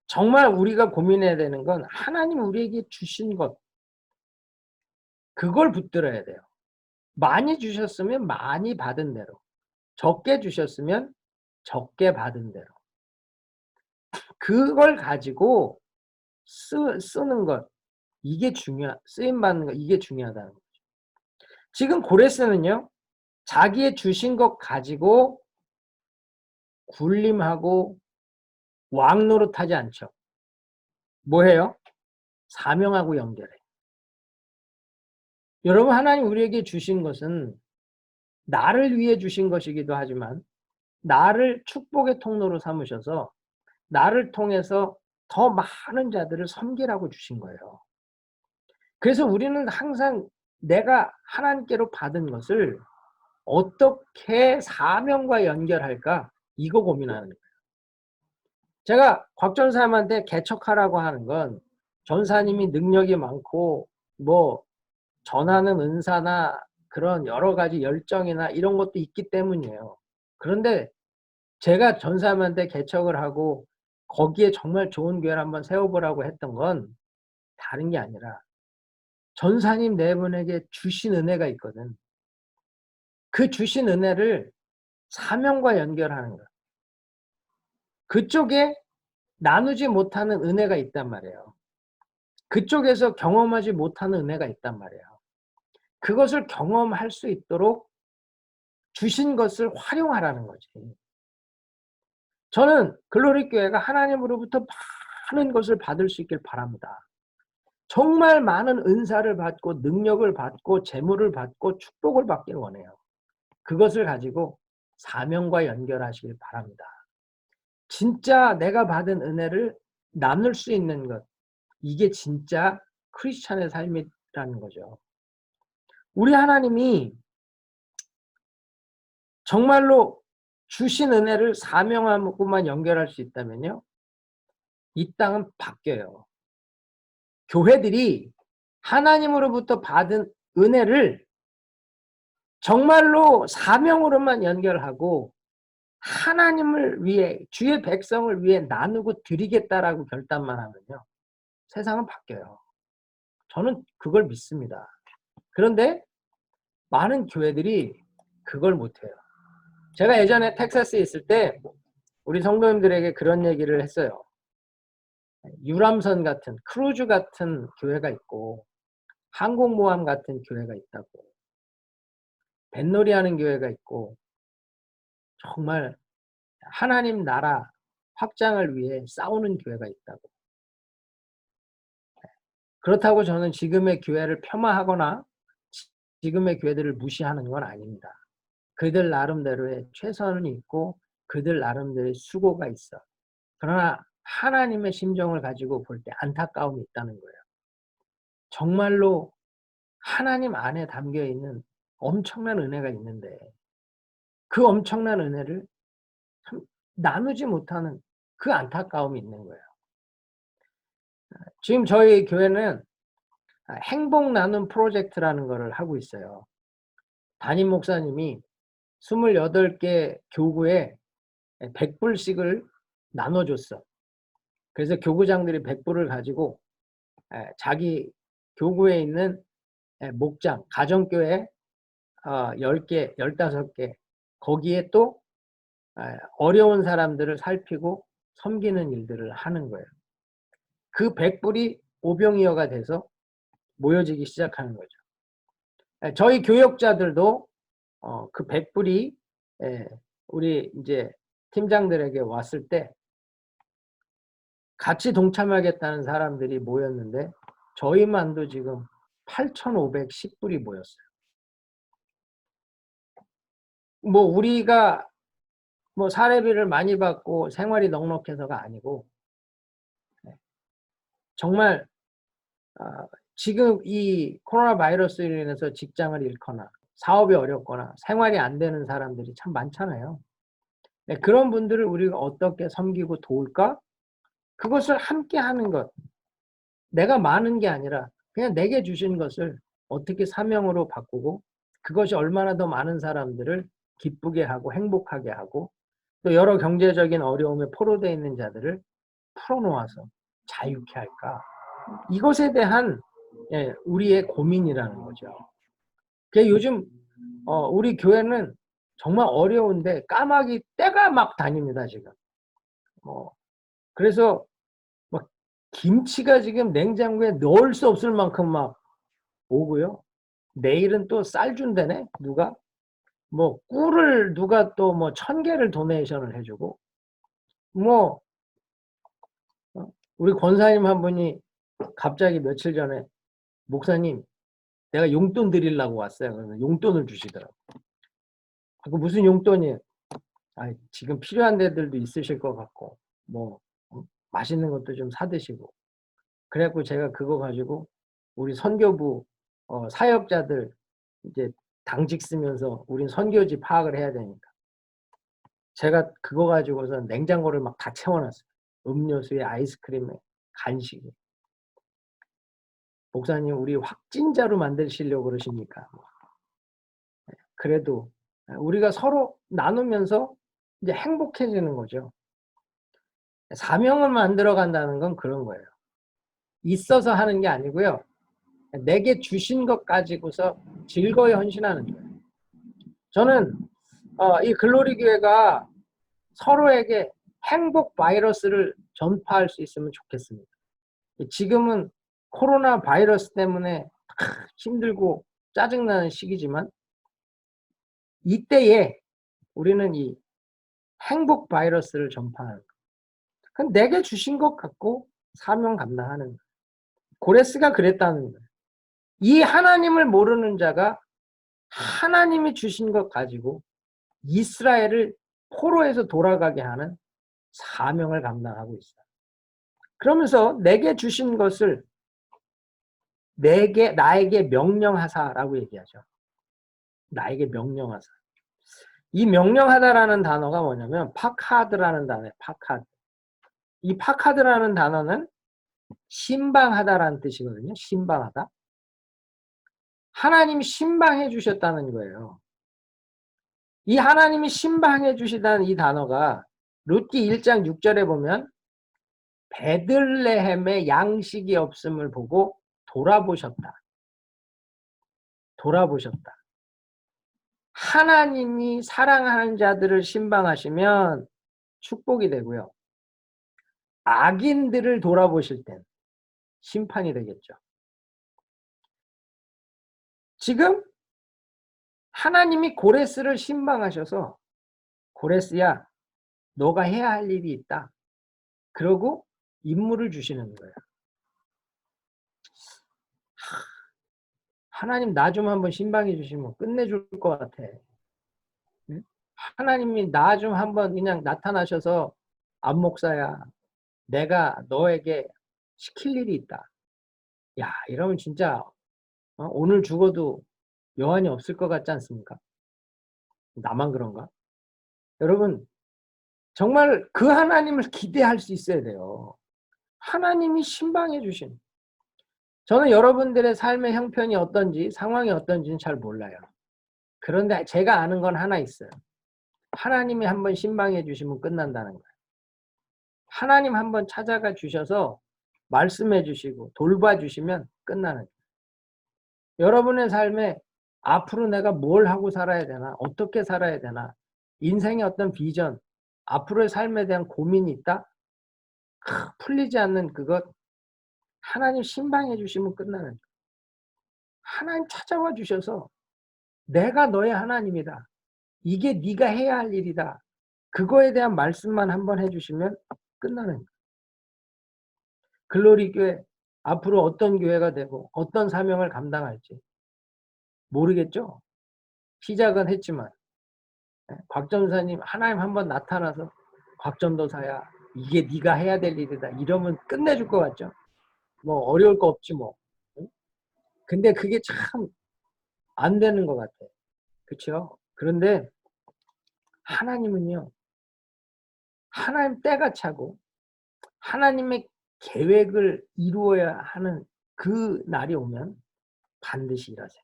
정말 우리가 고민해야 되는 건 하나님 우리에게 주신 것, 그걸 붙들어야 돼요. 많이 주셨으면 많이 받은 대로, 적게 주셨으면 적게 받은 대로. 그걸 가지고 쓰는 것, 이게 쓰임받는 것, 이게 중요하다는 거죠. 지금 고레스는요, 자기의 주신 것 가지고 굴림하고 왕노릇하지 않죠. 뭐 해요? 사명하고 연결해. 여러분 하나님 우리에게 주신 것은 나를 위해 주신 것이기도 하지만 나를 축복의 통로로 삼으셔서 나를 통해서 더 많은 자들을 섬기라고 주신 거예요. 그래서 우리는 항상 내가 하나님께로 받은 것을 어떻게 사명과 연결할까 이거 고민하는 거예요. 제가 곽 전사님한테 개척하라고 하는 건 전사님이 능력이 많고 뭐 전하는 은사나 그런 여러 가지 열정이나 이런 것도 있기 때문이에요. 그런데 제가 전사님한테 개척을 하고 거기에 정말 좋은 교회를 한번 세워보라고 했던 건 다른 게 아니라 전사님 네 분에게 주신 은혜가 있거든. 그 주신 은혜를 사명과 연결하는 거야. 그쪽에 나누지 못하는 은혜가 있단 말이에요. 그쪽에서 경험하지 못하는 은혜가 있단 말이에요. 그것을 경험할 수 있도록 주신 것을 활용하라는 거지. 저는 글로리 교회가 하나님으로부터 많은 것을 받을 수 있길 바랍니다. 정말 많은 은사를 받고 능력을 받고 재물을 받고 축복을 받길 원해요. 그것을 가지고 사명과 연결하시길 바랍니다. 진짜 내가 받은 은혜를 나눌 수 있는 것, 이게 진짜 크리스찬의 삶이라는 거죠. 우리 하나님이 정말로 주신 은혜를 사명하고만 연결할 수 있다면요, 이 땅은 바뀌어요. 교회들이 하나님으로부터 받은 은혜를 정말로 사명으로만 연결하고 하나님을 위해, 주의 백성을 위해 나누고 드리겠다라고 결단만 하면요, 세상은 바뀌어요. 저는 그걸 믿습니다. 그런데 많은 교회들이 그걸 못해요. 제가 예전에 텍사스에 있을 때 우리 성도님들에게 그런 얘기를 했어요. 유람선 같은, 크루즈 같은 교회가 있고 항공모함 같은 교회가 있다고, 뱃놀이 하는 교회가 있고, 정말 하나님 나라 확장을 위해 싸우는 교회가 있다고. 그렇다고 저는 지금의 교회를 폄하하거나 지금의 교회들을 무시하는 건 아닙니다. 그들 나름대로의 최선이 있고 그들 나름대로의 수고가 있어. 그러나 하나님의 심정을 가지고 볼 때 안타까움이 있다는 거예요. 정말로 하나님 안에 담겨있는 엄청난 은혜가 있는데 그 엄청난 은혜를 참 나누지 못하는 그 안타까움이 있는 거예요. 지금 저희 교회는 행복 나눔 프로젝트라는 거를 하고 있어요. 담임 목사님이 28개 교구에 100불씩을 나눠줬어. 그래서 교구장들이 100불을 가지고 자기 교구에 있는 목장, 가정교회 10개, 15개, 거기에 또 어려운 사람들을 살피고 섬기는 일들을 하는 거예요. 그 100불이 오병이어가 돼서 모여지기 시작하는 거죠. 저희 교역자들도 그 100불이 우리 이제 팀장들에게 왔을 때 같이 동참하겠다는 사람들이 모였는데 저희만도 지금 8,510불이 모였어요. 뭐 우리가 뭐 사례비를 많이 받고 생활이 넉넉해서가 아니고 정말 지금 이 코로나 바이러스로 인해서 직장을 잃거나 사업이 어렵거나 생활이 안 되는 사람들이 참 많잖아요. 그런 분들을 우리가 어떻게 섬기고 도울까? 그것을 함께 하는 것. 내가 많은 게 아니라 그냥 내게 주신 것을 어떻게 사명으로 바꾸고 그것이 얼마나 더 많은 사람들을 기쁘게 하고 행복하게 하고 또 여러 경제적인 어려움에 포로되어 있는 자들을 풀어놓아서 자유케 할까? 이것에 대한 우리의 고민이라는 거죠. 요즘 우리 교회는 정말 어려운데 까마귀 떼가 막 다닙니다 지금. 그래서 막 김치가 지금 냉장고에 넣을 수 없을 만큼 막 오고요. 내일은 또 쌀 준다네 누가. 뭐 꿀을 누가 또 뭐 1,000개를 도네이션을 해주고 뭐 우리 권사님 한 분이 갑자기 며칠 전에 목사님 내가 용돈 드리려고 왔어요. 그래서 용돈을 주시더라고. 그 무슨 용돈이에요? 지금 필요한 데들도 있으실 것 같고 뭐 맛있는 것도 좀 사드시고 그래갖고 제가 그거 가지고 우리 선교부 사역자들 이제 당직 쓰면서 우린 선교지 파악을 해야 되니까 제가 그거 가지고서 냉장고를 막 다 채워놨어요. 음료수에 아이스크림에 간식에. 목사님 우리 확진자로 만드시려고 그러십니까? 그래도 우리가 서로 나누면서 이제 행복해지는 거죠. 사명을 만들어 간다는 건 그런 거예요. 있어서 하는 게 아니고요. 내게 주신 것 가지고서 즐거이 헌신하는 거예요. 저는 이 글로리 교회가 서로에게 행복 바이러스를 전파할 수 있으면 좋겠습니다. 지금은 코로나 바이러스 때문에 힘들고 짜증나는 시기지만 이때에 우리는 이 행복 바이러스를 전파하는 거예요. 그건 내게 주신 것 갖고 사명 감당하는 거예요. 고레스가 그랬다는 거예요. 이 하나님을 모르는 자가 하나님이 주신 것 가지고 이스라엘을 포로에서 돌아가게 하는 사명을 감당하고 있어요. 그러면서 내게 주신 것을 나에게 명령하사라고 얘기하죠. 나에게 명령하사. 이 명령하다라는 단어가 뭐냐면 파카드라는 단어예요. 파카드. 이 파카드라는 단어는 신방하다라는 뜻이거든요. 신방하다. 하나님이 신방해 주셨다는 거예요. 이 하나님이 신방해 주시다는 이 단어가 룻기 1장 6절에 보면 베들레헴에 양식이 없음을 보고 돌아보셨다. 돌아보셨다. 하나님이 사랑하는 자들을 신방하시면 축복이 되고요. 악인들을 돌아보실 땐 심판이 되겠죠. 지금 하나님이 고레스를 신방하셔서 고레스야, 너가 해야 할 일이 있다. 그러고 임무를 주시는 거예요. 하나님 나 좀 한번 신방해 주시면 끝내줄 것 같아. 응? 하나님이 나 좀 한번 그냥 나타나셔서 안 목사야, 내가 너에게 시킬 일이 있다. 야, 이러면 진짜 오늘 죽어도 여한이 없을 것 같지 않습니까? 나만 그런가? 여러분, 정말 그 하나님을 기대할 수 있어야 돼요. 하나님이 신방해 주신. 저는 여러분들의 삶의 형편이 어떤지, 상황이 어떤지는 잘 몰라요. 그런데 제가 아는 건 하나 있어요. 하나님이 한번 신방해 주시면 끝난다는 거예요. 하나님 한번 찾아가 주셔서 말씀해 주시고 돌봐주시면 끝나는 거예요. 여러분의 삶에 앞으로 내가 뭘 하고 살아야 되나, 어떻게 살아야 되나, 인생의 어떤 비전, 앞으로의 삶에 대한 고민이 있다? 풀리지 않는 그것, 하나님 신방해 주시면 끝나는 거예요. 하나님 찾아와 주셔서 내가 너의 하나님이다. 이게 네가 해야 할 일이다. 그거에 대한 말씀만 한번 해주시면 끝나는 거예요. 글로리 교회 앞으로 어떤 교회가 되고 어떤 사명을 감당할지 모르겠죠. 시작은 했지만 곽 전사님 하나님 한번 나타나서 곽 전도사야 이게 네가 해야 될 일이다 이러면 끝내줄 것 같죠. 뭐 어려울 거 없지 뭐. 근데 그게 참 안 되는 것 같아. 그렇죠? 그런데 하나님은요. 하나님 때가 차고 하나님의 계획을 이루어야 하는 그 날이 오면 반드시 일하세요.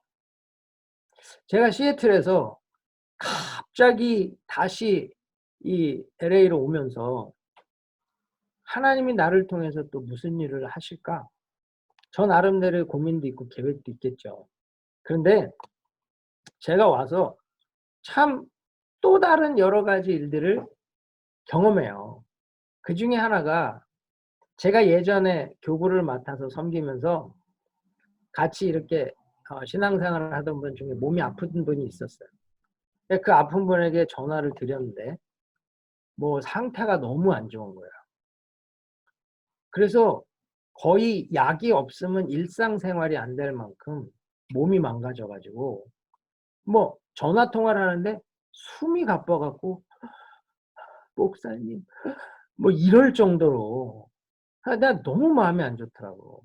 제가 시애틀에서 갑자기 다시 이 LA로 오면서 하나님이 나를 통해서 또 무슨 일을 하실까? 저 나름대로의 고민도 있고 계획도 있겠죠. 그런데 제가 와서 참 또 다른 여러 가지 일들을 경험해요. 그 중에 하나가 제가 예전에 교구를 맡아서 섬기면서 같이 이렇게 신앙생활을 하던 분 중에 몸이 아픈 분이 있었어요. 그 아픈 분에게 전화를 드렸는데 뭐 상태가 너무 안 좋은 거예요. 그래서 거의 약이 없으면 일상생활이 안 될 만큼 몸이 망가져 가지고 뭐 전화 통화를 하는데 숨이 가빠 갖고 목사님 뭐 이럴 정도로 내가 너무 마음이 안 좋더라고.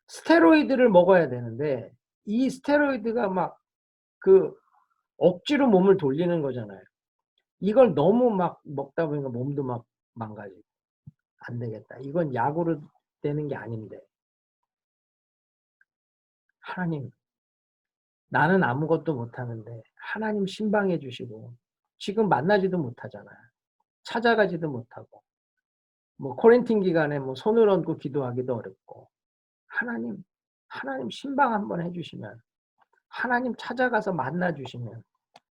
스테로이드를 먹어야 되는데 이 스테로이드가 막 그 억지로 몸을 돌리는 거잖아요. 이걸 너무 막 먹다 보니까 몸도 막 망가지고 안 되겠다. 이건 약으로 되는 게 아닌데. 하나님, 나는 아무것도 못하는데 하나님 신방해 주시고 지금 만나지도 못하잖아요. 찾아가지도 못하고 뭐 코렌틴 기간에 뭐 손을 얹고 기도하기도 어렵고 하나님 신방 한번 해주시면 하나님 찾아가서 만나 주시면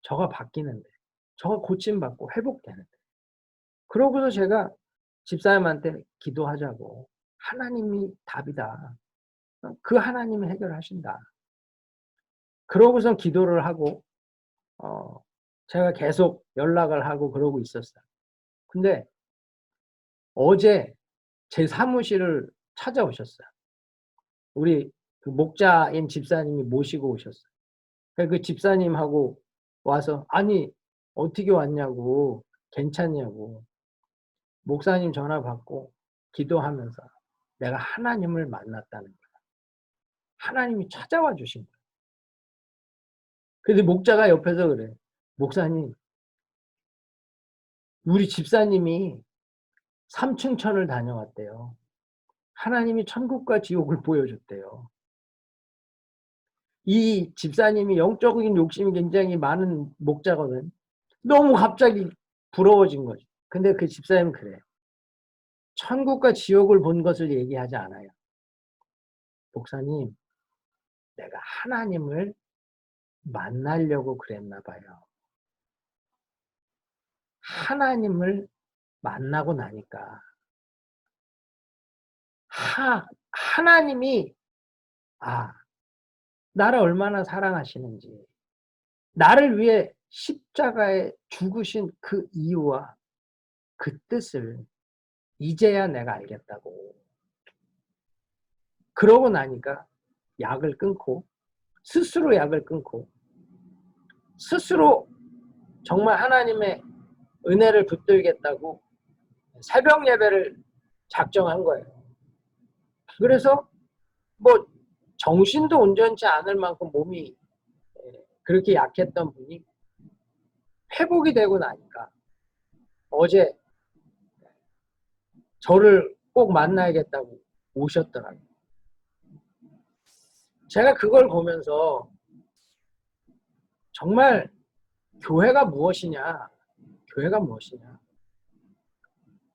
저가 바뀌는데 저가 고침받고 회복되는데 그러고서 제가 집사님한테 기도하자고. 하나님이 답이다. 그 하나님이 해결하신다. 그러고선 기도를 하고 제가 계속 연락을 하고 그러고 있었어요. 근데 어제 제 사무실을 찾아오셨어요. 우리 그 목자인 집사님이 모시고 오셨어요. 그 집사님하고 와서 "아니 어떻게 왔냐."고 "괜찮냐."고 목사님 전화 받고 기도하면서 내가 하나님을 만났다는 거야. 하나님이 찾아와 주신 거야. 근데 목자가 옆에서 그래. "목사님 우리 집사님이 삼층천을 다녀왔대요. 하나님이 천국과 지옥을 보여줬대요." 이 집사님이 영적인 욕심이 굉장히 많은 목자거든. 너무 갑자기 부러워진 거지. 근데 그 집사님은 그래요. 천국과 지옥을 본 것을 얘기하지 않아요. "목사님, 내가 하나님을 만나려고 그랬나 봐요. 하나님을 만나고 나니까 하나님이 나를 얼마나 사랑하시는지, 나를 위해 십자가에 죽으신 그 이유와 그 뜻을 이제야 내가 알겠다고." 그러고 나니까 약을 끊고 스스로 약을 끊고 스스로 정말 하나님의 은혜를 붙들겠다고 새벽 예배를 작정한 거예요. 그래서 뭐 정신도 온전치 않을 만큼 몸이 그렇게 약했던 분이 회복이 되고 나니까 어제 저를 꼭 만나야겠다고 오셨더라고요. 제가 그걸 보면서 정말 교회가 무엇이냐, 교회가 무엇이냐.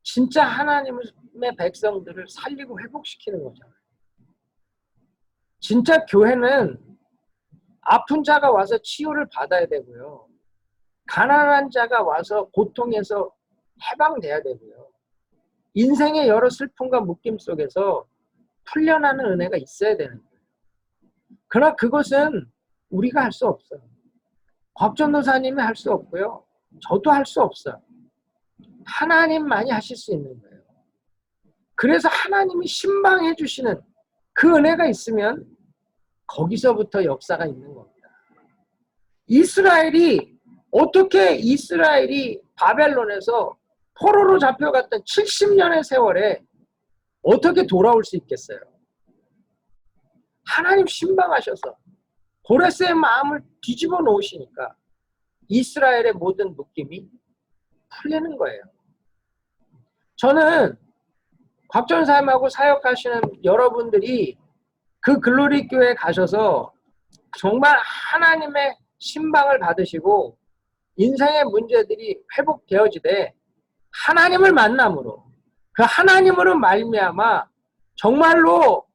진짜 하나님의 백성들을 살리고 회복시키는 거잖아요. 진짜 교회는 아픈 자가 와서 치유를 받아야 되고요. 가난한 자가 와서 고통에서 해방돼야 되고요. 인생의 여러 슬픔과 묶임 속에서 풀려나는 은혜가 있어야 되는 거예요. 그러나 그것은 우리가 할 수 없어요. 곽 전도사님이 할 수 없고요. 저도 할 수 없어요. 하나님만이 하실 수 있는 거예요. 그래서 하나님이 신방해 주시는 그 은혜가 있으면 거기서부터 역사가 있는 겁니다. 어떻게 이스라엘이 바벨론에서 포로로 잡혀갔던 70년의 세월에 어떻게 돌아올 수 있겠어요? 하나님 신방하셔서 고레스의 마음을 뒤집어 놓으시니까 이스라엘의 모든 묶임이 풀리는 거예요. 저는 곽 전사님하고 사역하시는 여러분들이 그 글로리 교회에 가셔서 정말 하나님의 신방을 받으시고 인생의 문제들이 회복되어지되 하나님을 만남으로 그 하나님으로 말미암아 정말로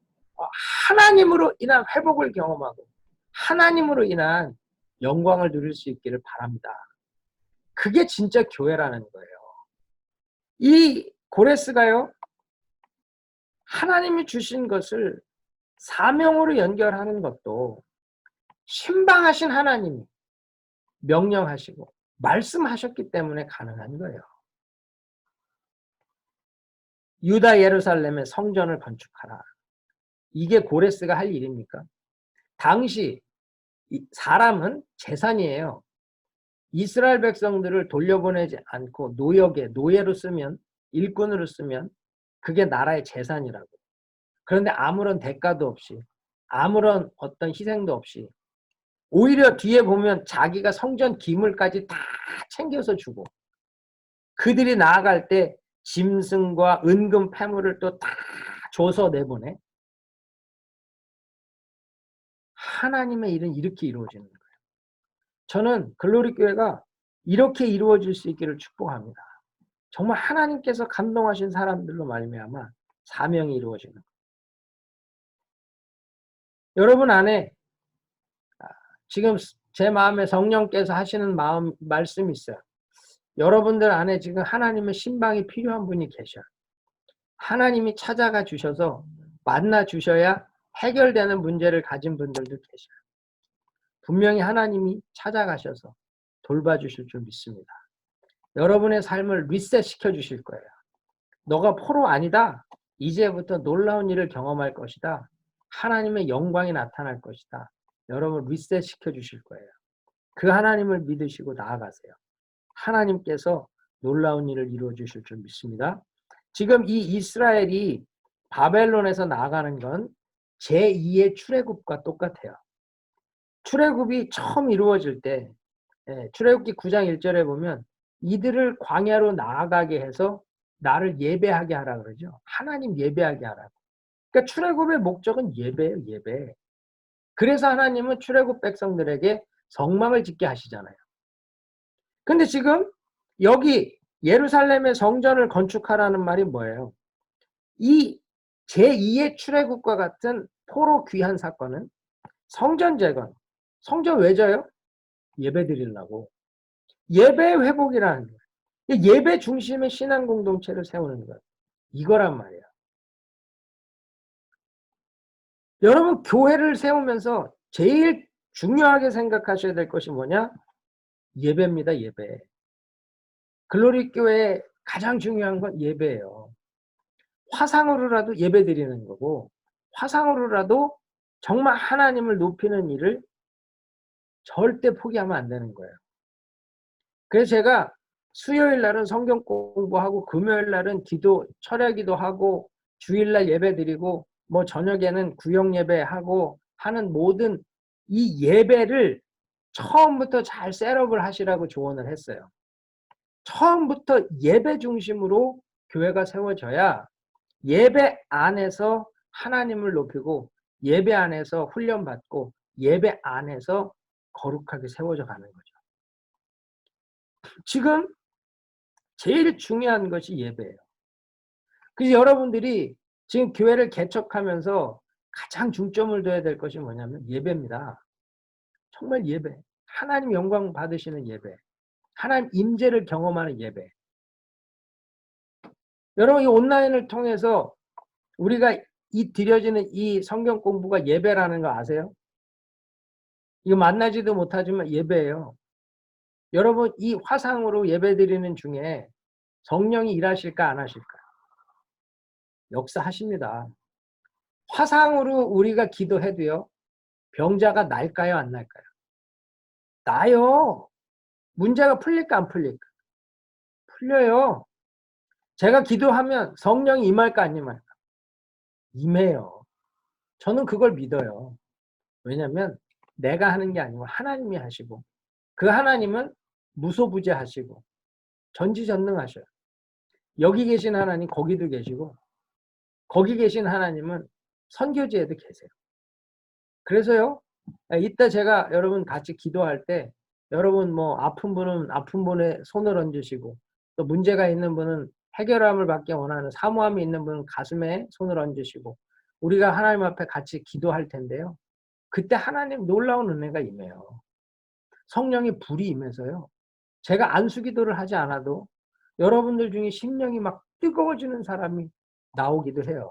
하나님으로 인한 회복을 경험하고 하나님으로 인한 영광을 누릴 수 있기를 바랍니다. 그게 진짜 교회라는 거예요. 이 고레스가요, 하나님이 주신 것을 사명으로 연결하는 것도 신방하신 하나님이 명령하시고 말씀하셨기 때문에 가능한 거예요. 유다 예루살렘의 성전을 건축하라. 이게 고레스가 할 일입니까? 당시 사람은 재산이에요. 이스라엘 백성들을 돌려보내지 않고 노예로 쓰면, 일꾼으로 쓰면 그게 나라의 재산이라고. 그런데 아무런 대가도 없이, 아무런 어떤 희생도 없이 오히려 뒤에 보면 자기가 성전 기물까지 다 챙겨서 주고 그들이 나아갈 때 짐승과 은금 패물을 또 다 줘서 내보내. 하나님의 일은 이렇게 이루어지는 거예요. 저는 글로리 교회가 이렇게 이루어질 수 있기를 축복합니다. 정말 하나님께서 감동하신 사람들로 말미암아 사명이 이루어지는 거예요. 여러분 안에 지금 제 마음에 성령께서 하시는 말씀이 있어요. 여러분들 안에 지금 하나님의 신방이 필요한 분이 계셔요. 하나님이 찾아가 주셔서 만나 주셔야 해결되는 문제를 가진 분들도 계셔요. 분명히 하나님이 찾아가셔서 돌봐주실 줄 믿습니다. 여러분의 삶을 리셋 시켜주실 거예요. 너가 포로 아니다. 이제부터 놀라운 일을 경험할 것이다. 하나님의 영광이 나타날 것이다. 여러분 리셋 시켜주실 거예요. 그 하나님을 믿으시고 나아가세요. 하나님께서 놀라운 일을 이루어 주실 줄 믿습니다. 지금 이 이스라엘이 바벨론에서 나아가는 건 제2의 출애굽과 똑같아요. 출애굽이 처음 이루어질 때 출애굽기 9장 1절에 보면 이들을 광야로 나아가게 해서 나를 예배하게 하라 그러죠. 하나님 예배하게 하라고. 그러니까 출애굽의 목적은 예배예요. 예배. 그래서 하나님은 출애굽 백성들에게 성막을 짓게 하시잖아요. 근데 지금 여기 예루살렘의 성전을 건축하라는 말이 뭐예요? 이 제2의 출애굽과 같은 포로 귀환 사건은 성전 재건. 성전 왜 져요? 예배 드리려고. 예배 회복이라는 거예요. 예배 중심의 신앙 공동체를 세우는 거예요. 이거란 말이에요. 여러분 교회를 세우면서 제일 중요하게 생각하셔야 될 것이 뭐냐? 예배입니다. 예배. 글로리 교회의 가장 중요한 건 예배예요. 화상으로라도 예배 드리는 거고 화상으로라도 정말 하나님을 높이는 일을 절대 포기하면 안 되는 거예요. 그래서 제가 수요일 날은 성경 공부하고 금요일 날은 기도, 철야 기도하고 주일날 예배 드리고 뭐 저녁에는 구역 예배하고 하는 모든 이 예배를 처음부터 잘 셋업을 하시라고 조언을 했어요. 처음부터 예배 중심으로 교회가 세워져야 예배 안에서 하나님을 높이고 예배 안에서 훈련받고 예배 안에서 거룩하게 세워져 가는 거죠. 지금 제일 중요한 것이 예배예요. 그래서 여러분들이 지금 교회를 개척하면서 가장 중점을 둬야 될 것이 뭐냐면 예배입니다. 정말 예배. 하나님 영광 받으시는 예배. 하나님 임재를 경험하는 예배. 여러분 이 온라인을 통해서 우리가 드려지는 이 성경 공부가 예배라는 거 아세요? 이거 만나지도 못하지만 예배예요. 여러분 이 화상으로 예배 드리는 중에 성령이 일하실까 안 하실까? 역사하십니다. 화상으로 우리가 기도해도요. 병자가 날까요 안 날까요? 나요. 문제가 풀릴까 안 풀릴까? 풀려요. 제가 기도하면 성령이 임할까 안 임할까? 임해요. 저는 그걸 믿어요. 왜냐하면 내가 하는 게 아니고 하나님이 하시고 그 하나님은 무소부재하시고 전지전능하셔요. 여기 계신 하나님 거기도 계시고 거기 계신 하나님은 선교지에도 계세요. 그래서요. 이따 제가 여러분 같이 기도할 때 여러분 뭐 아픈 분은 아픈 분에 손을 얹으시고 또 문제가 있는 분은 해결함을 받기 원하는 사모함이 있는 분은 가슴에 손을 얹으시고 우리가 하나님 앞에 같이 기도할 텐데요. 그때 하나님 놀라운 은혜가 임해요. 성령의 불이 임해서요. 제가 안수기도를 하지 않아도 여러분들 중에 심령이 막 뜨거워지는 사람이 나오기도 해요.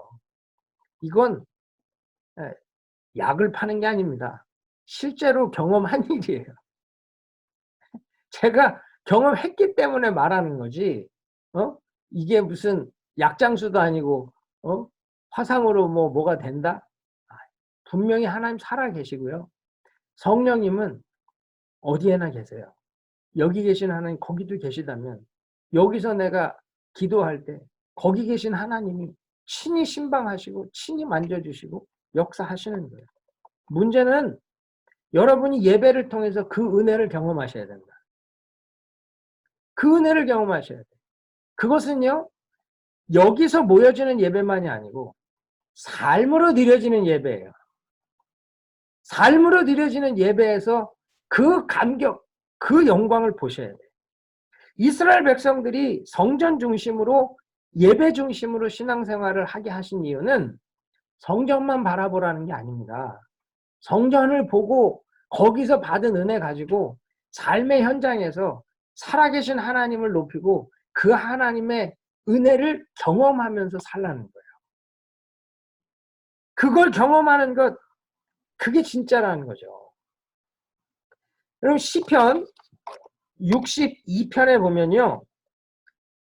이건 약을 파는 게 아닙니다. 실제로 경험한 일이에요. 제가 경험했기 때문에 말하는 거지. 이게 무슨 약장수도 아니고 화상으로 뭐가 된다? 분명히 하나님 살아 계시고요. 성령님은 어디에나 계세요. 여기 계신 하나님 거기도 계시다면 여기서 내가 기도할 때 거기 계신 하나님이 친히 신방하시고 친히 만져주시고 역사하시는 거예요. 문제는 여러분이 예배를 통해서 그 은혜를 경험하셔야 된다. 그 은혜를 경험하셔야 돼요. 그것은요. 여기서 모여지는 예배만이 아니고 삶으로 드려지는 예배예요. 삶으로 드려지는 예배에서 그 감격, 그 영광을 보셔야 돼요. 이스라엘 백성들이 성전 중심으로 예배 중심으로 신앙생활을 하게 하신 이유는 성전만 바라보라는 게 아닙니다. 성전을 보고 거기서 받은 은혜 가지고 삶의 현장에서 살아계신 하나님을 높이고 그 하나님의 은혜를 경험하면서 살라는 거예요. 그걸 경험하는 것, 그게 진짜라는 거죠. 여러분 시편 62편에 보면요.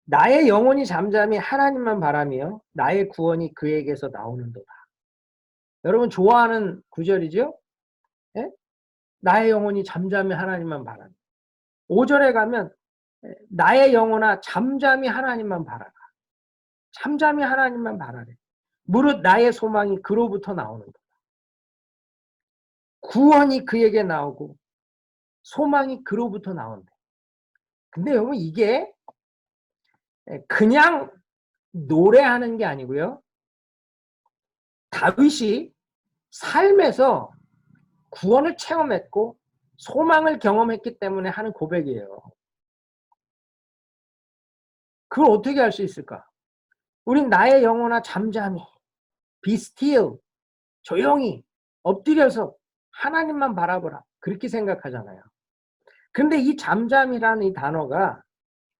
나의 영혼이 잠잠히 하나님만 바라며 나의 구원이 그에게서 나오는도다. 여러분 좋아하는 구절이죠? 예? 나의 영혼이 잠잠히 하나님만 바라며. 5절에 가면 나의 영혼아 잠잠히 하나님만 바라라. 잠잠히 하나님만 바라래. 무릇 나의 소망이 그로부터 나오는도다. 구원이 그에게 나오고 소망이 그로부터 나온대. 근데 여러분 이게 그냥 노래하는 게 아니고요. 다윗이 삶에서 구원을 체험했고 소망을 경험했기 때문에 하는 고백이에요. 그걸 어떻게 할 수 있을까? 우린 나의 영혼아 잠잠히 be still 조용히 엎드려서 하나님만 바라보라 그렇게 생각하잖아요. 근데 이 잠잠이라는 이 단어가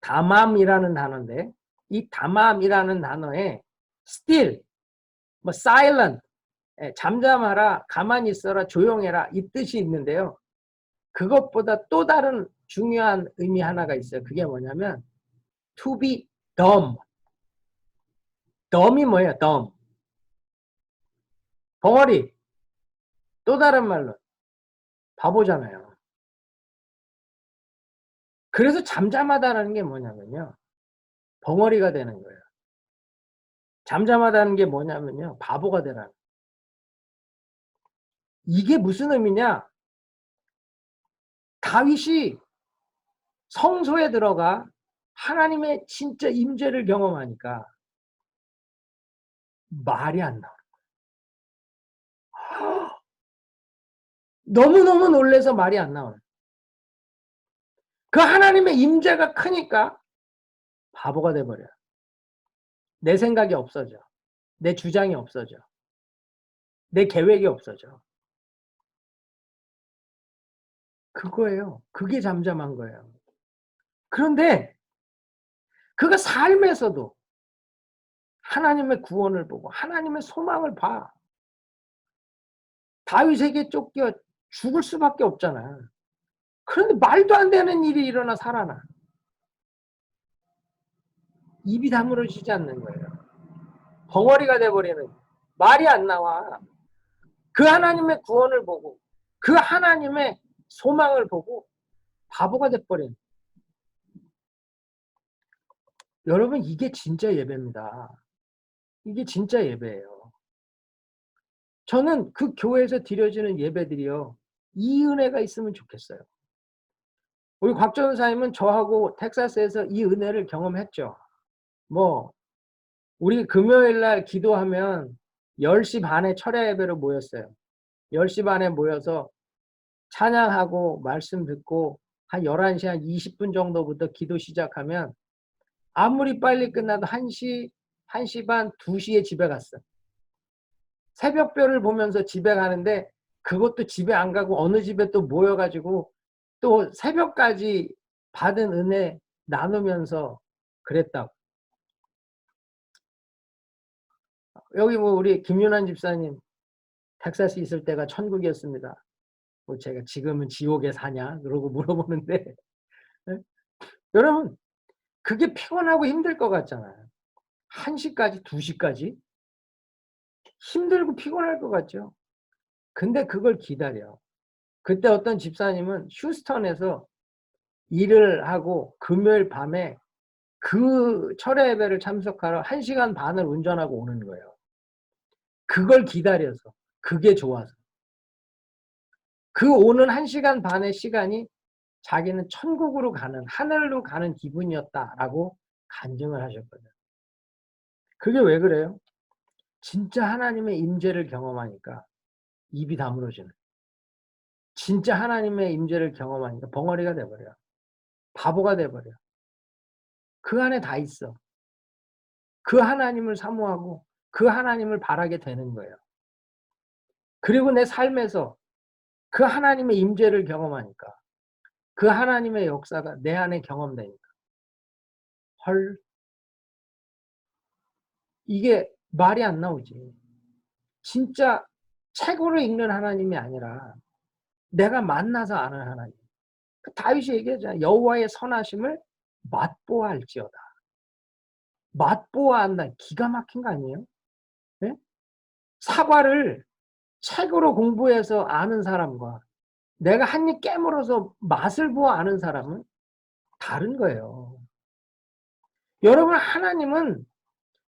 담암이라는 단어인데 이 담암이라는 단어에 still, 뭐 silent, 잠잠하라, 가만히 있어라, 조용해라 이 뜻이 있는데요. 그것보다 또 다른 중요한 의미 하나가 있어요. 그게 뭐냐면 to be dumb. dumb이 뭐예요? dumb. 벙어리. 또 다른 말로 바보잖아요. 그래서 잠잠하다는 게 뭐냐면요. 벙어리가 되는 거예요. 잠잠하다는 게 뭐냐면요. 바보가 되라는 거예요. 이게 무슨 의미냐? 다윗이 성소에 들어가 하나님의 진짜 임재를 경험하니까 말이 안 나와요. 너무너무 놀라서 말이 안 나와요. 그 하나님의 임재가 크니까 바보가 돼버려요. 내 생각이 없어져. 내 주장이 없어져. 내 계획이 없어져. 그거예요. 그게 잠잠한 거예요. 그런데 그가 삶에서도 하나님의 구원을 보고 하나님의 소망을 봐. 다윗에게 쫓겨 죽을 수밖에 없잖아. 그런데 말도 안 되는 일이 일어나 살아나. 입이 다물어지지 않는 거예요. 벙어리가 돼버리는 말이 안 나와. 그 하나님의 구원을 보고 그 하나님의 소망을 보고 바보가 돼버린. 여러분 이게 진짜 예배입니다. 이게 진짜 예배예요. 저는 그 교회에서 드려지는 예배들이요. 이 은혜가 있으면 좋겠어요. 우리 곽 전사님은 저하고 텍사스에서 이 은혜를 경험했죠. 뭐 우리 금요일 날 기도하면 10시 반에 철야 예배로 모였어요. 10시 반에 모여서 찬양하고 말씀 듣고 한 11시 한 20분 정도부터 기도 시작하면 아무리 빨리 끝나도 1시, 1시 반, 2시에 집에 갔어. 새벽별을 보면서 집에 가는데 그것도 집에 안 가고 어느 집에 또 모여가지고 또 새벽까지 받은 은혜 나누면서 그랬다고. 여기 뭐 우리 김윤환 집사님 텍사스 있을 때가 천국이었습니다. 뭐 제가 지금은 지옥에 사냐 그러고 물어보는데 여러분 그게 피곤하고 힘들 것 같잖아요. 1시까지 2시까지 힘들고 피곤할 것 같죠. 근데 그걸 기다려. 그때 어떤 집사님은 휴스턴에서 일을 하고 금요일 밤에 그 철야 예배를 참석하러 1시간 반을 운전하고 오는 거예요. 그걸 기다려서 그게 좋아서 그 오는 1시간 반의 시간이 자기는 천국으로 가는 하늘로 가는 기분이었다라고 간증을 하셨거든요. 그게 왜 그래요? 진짜 하나님의 임재를 경험하니까 입이 다물어지는. 진짜 하나님의 임재를 경험하니까 벙어리가 돼버려. 바보가 돼버려. 그 안에 다 있어. 그 하나님을 사모하고 그 하나님을 바라게 되는 거예요. 그리고 내 삶에서 그 하나님의 임재를 경험하니까 그 하나님의 역사가 내 안에 경험되니까 헐 이게 말이 안 나오지. 진짜 책으로 읽는 하나님이 아니라 내가 만나서 아는 하나님. 그 다윗이 얘기하잖아. 여호와의 선하심을 맛보아할지어다. 맛보아한다. 기가 막힌 거 아니에요? 네? 사과를 책으로 공부해서 아는 사람과 내가 한 입 깨물어서 맛을 보아 아는 사람은 다른 거예요. 여러분, 하나님은